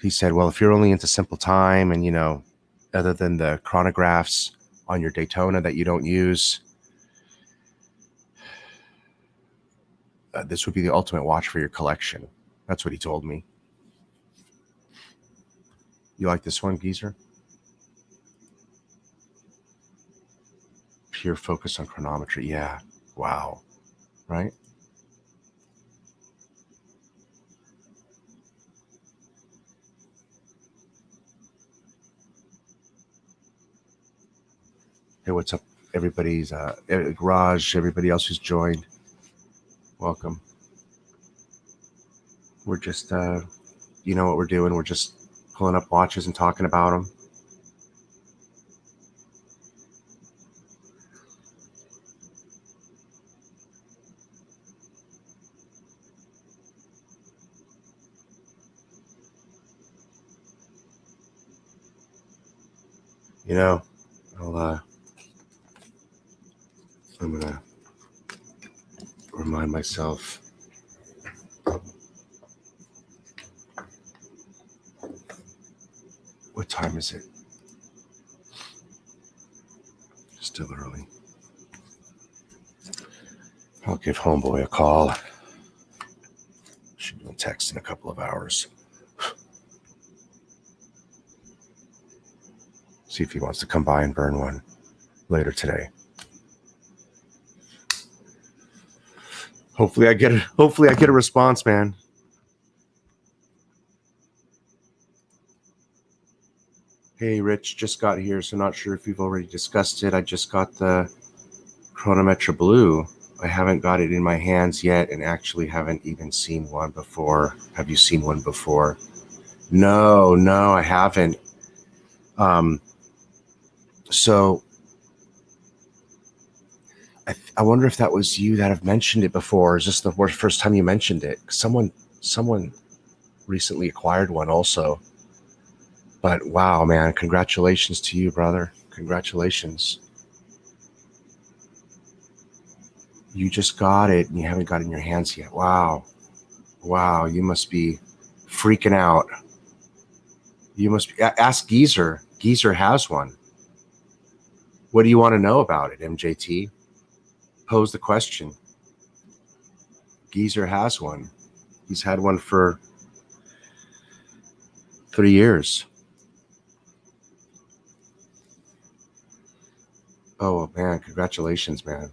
He said, well, if you're only into simple time and, other than the chronographs on your Daytona that you don't use, this would be the ultimate watch for your collection. That's what he told me. You like this one, Geezer? Pure focus on chronometry. Yeah. Wow. Right? Hey, what's up, everybody's Raj, everybody else who's joined. Welcome. We're just, you know what we're doing? We're just pulling up watches and talking about them. I'm going to remind myself. What time is it? Still early. I'll give homeboy a call. Should be a text in a couple of hours. See if he wants to come by and burn one later today. Hopefully I get a response, man. Hey, Rich, just got here, so not sure if you've already discussed it. I just got the Chronometra Blue. I haven't got it in my hands yet and actually haven't even seen one before. Have you seen one before? No, I haven't. So I wonder if that was you that have mentioned it before. Is this the first time you mentioned it? Someone recently acquired one also. But wow, man, congratulations to you, brother. Congratulations. You just got it and you haven't got it in your hands yet. Wow, you must be freaking out. You must be, ask Geezer. Geezer has one. What do you want to know about it, MJT? Pose the question. Geezer has one. He's had one for 3 years. Oh man, congratulations, man.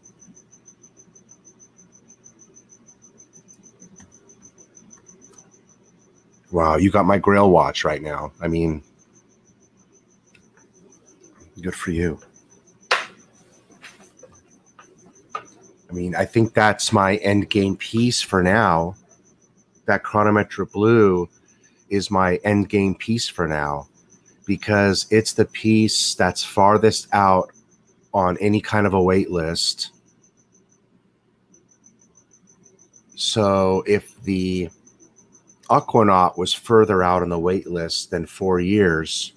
Wow, you got my Grail watch right now. I mean, good for you. I mean, I think that's my end game piece for now. That Chronometra Blue is my end game piece for now because it's the piece that's farthest out on any kind of a wait list. So if the Aquanaut was further out on the wait list than 4 years,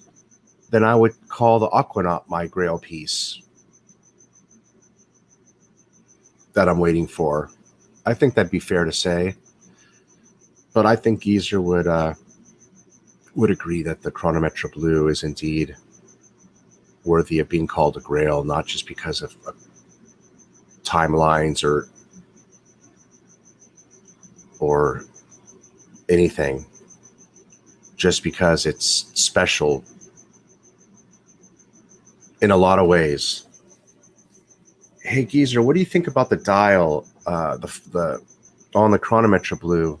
then I would call the Aquanaut my Grail piece that I'm waiting for. I think that'd be fair to say. But I think Geezer would agree that the Chronometra Blue is indeed worthy of being called a Grail, not just because of timelines or anything, just because it's special in a lot of ways. Hey Geezer, what do you think about the dial, the on the Chronometra Blue?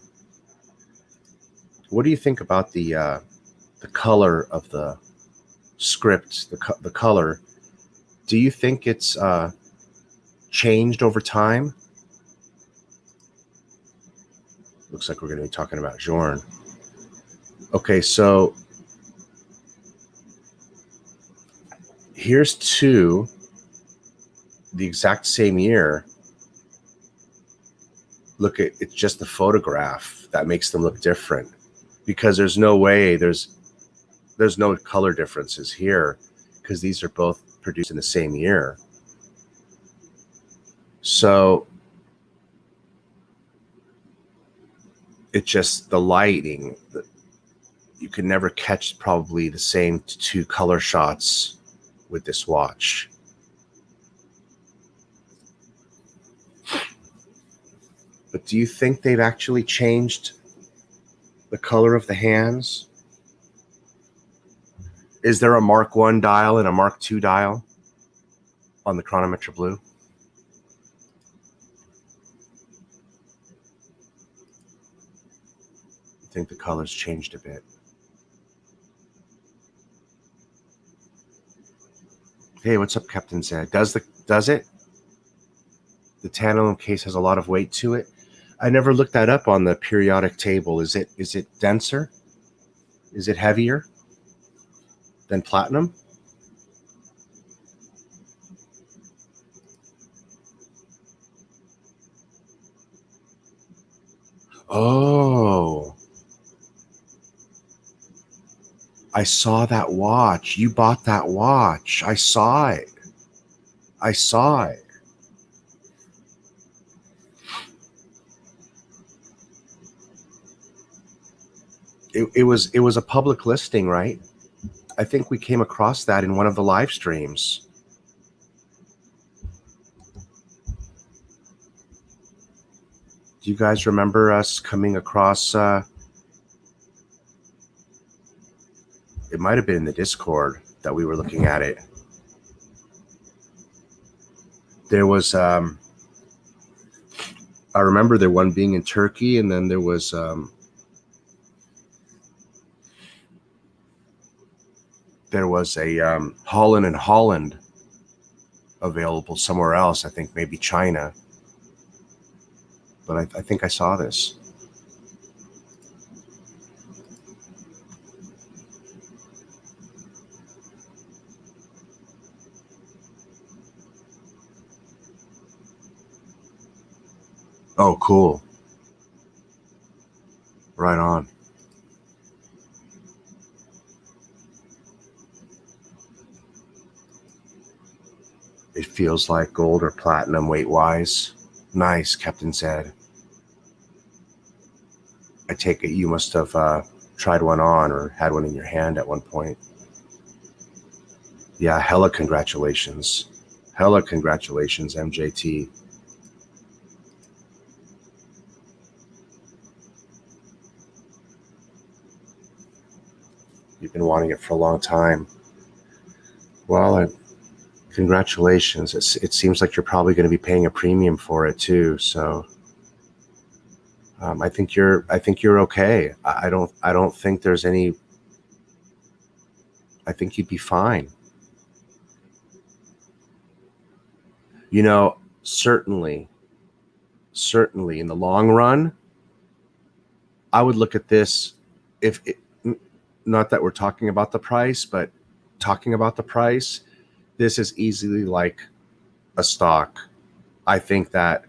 What do you think about the color of the script, the color? Do you think it's changed over time? Looks like we're going to be talking about JOURNE. Okay, so here's two the exact same year. Look at it's just the photograph that makes them look different, because there's no way there's no color differences here because these are both produced in the same year. So it's just the lighting. You can never catch probably the same two color shots with this watch. But do you think they've actually changed the color of the hands? Is there a Mark 1 dial and a Mark 2 dial on the Chronometra Blue? I think the color's changed a bit. Hey, what's up, Captain Zed? Does it? The tantalum case has a lot of weight to it. I never looked that up on the periodic table. Is it denser? Is it heavier than platinum? Oh, I saw that watch. You bought that watch. I saw it. It was a public listing, right? I think we came across that in one of the live streams. Do you guys remember us coming across it might have been in the Discord that we were looking at it. There was I remember there one being in Turkey, and then there was there was a Holland and Holland available somewhere else. I think maybe China. But I think I saw this. Oh, cool. Right on. It feels like gold or platinum weight-wise. Nice, Captain Zed. I take it you must have tried one on or had one in your hand at one point. Yeah, hella congratulations. Hella congratulations, MJT. You've been wanting it for a long time. Well, congratulations. It seems like you're probably going to be paying a premium for it too. So I think you're okay. I don't think there's any. I think you'd be fine. You know, certainly in the long run, I would look at this if it, not that we're talking about the price, but talking about the price, this is easily like a stock. I think that,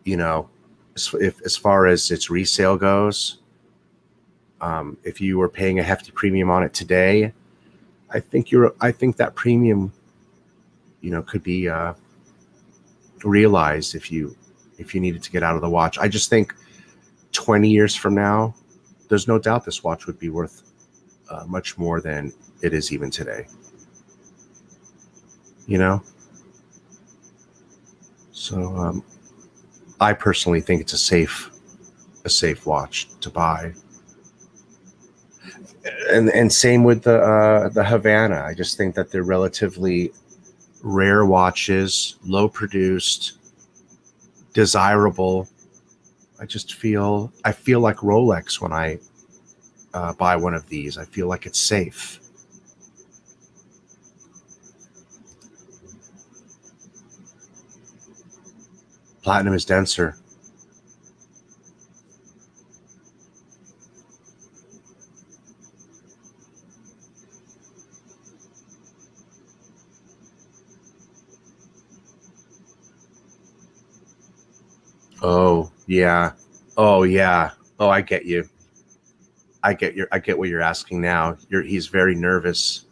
you know, if as far as its resale goes, if you were paying a hefty premium on it today, I think that premium, you know, could be realized if you needed to get out of the watch. I just think 20 years from now, there's no doubt this watch would be worth much more than it is even today. You know? So I personally think it's a safe watch to buy. And same with the Havana. I just think that they're relatively rare watches, low produced, desirable. I feel like Rolex when I buy one of these. I feel like it's safe. Platinum is denser. Oh, yeah. Oh, yeah. Oh, I get you. I get what you're asking now. He's very nervous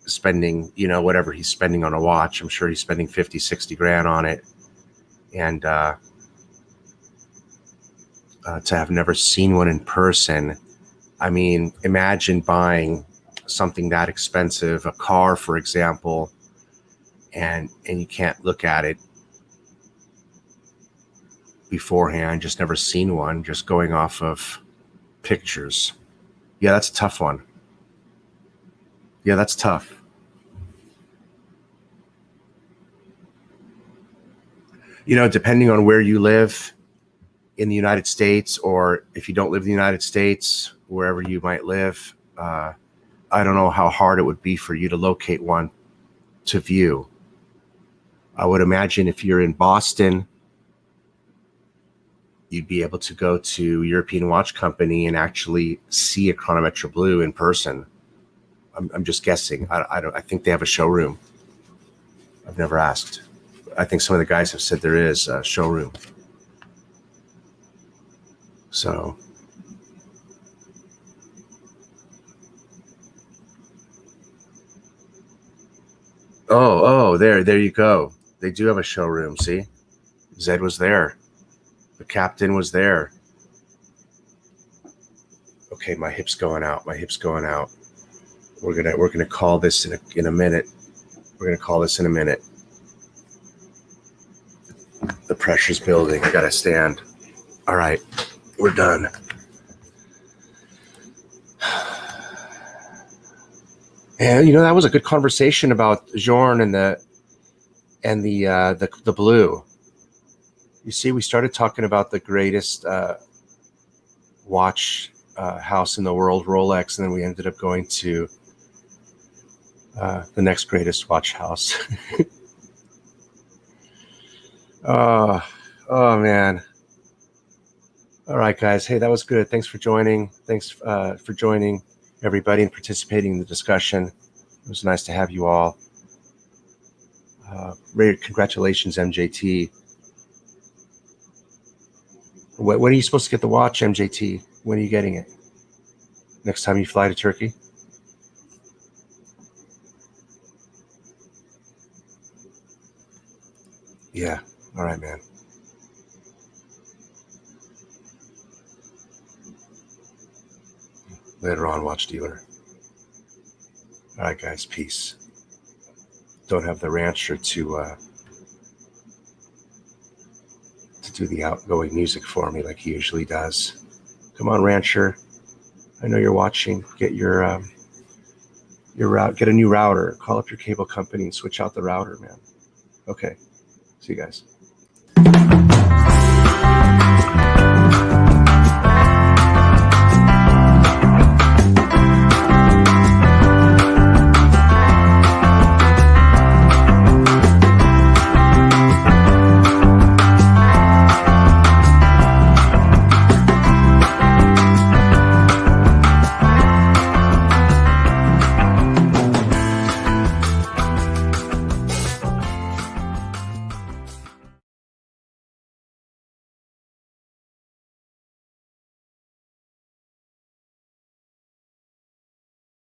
spending, you know, whatever he's spending on a watch. I'm sure he's spending 50, 60 grand on it. And to have never seen one in person, I mean, imagine buying something that expensive, a car, for example, and you can't look at it beforehand, just never seen one, just going off of pictures. Yeah, that's a tough one. Yeah, that's tough. You know, depending on where you live in the United States, or if you don't live in the United States, wherever you might live, I don't know how hard it would be for you to locate one to view. I would imagine if you're in Boston, you'd be able to go to European Watch Company and actually see a Chronometra Blue in person. I'm just guessing. I think they have a showroom. I've never asked. I think some of the guys have said there is a showroom. So, there you go. They do have a showroom. See, Zed was there. The captain was there. Okay, my hip's going out. We're gonna call this in a minute. We're gonna call this in a minute. The pressure's building. I gotta stand. All right, we're done. And you know, that was a good conversation about JOURNE and the blue. You see, we started talking about the greatest watch house in the world, Rolex, and then we ended up going to the next greatest watch house. Oh man. All right, guys. Hey, that was good. Thanks for joining. Thanks for joining everybody and participating in the discussion. It was nice to have you all. Congratulations, MJT. When are you supposed to get the watch, MJT? When are you getting it? Next time you fly to Turkey? Yeah. All right, man. Later on, watch dealer. All right, guys. Peace. Don't have the rancher to do the outgoing music for me like he usually does. Come on, rancher. I know you're watching. Get your route. Get a new router. Call up your cable company and switch out the router, man. Okay. See you guys.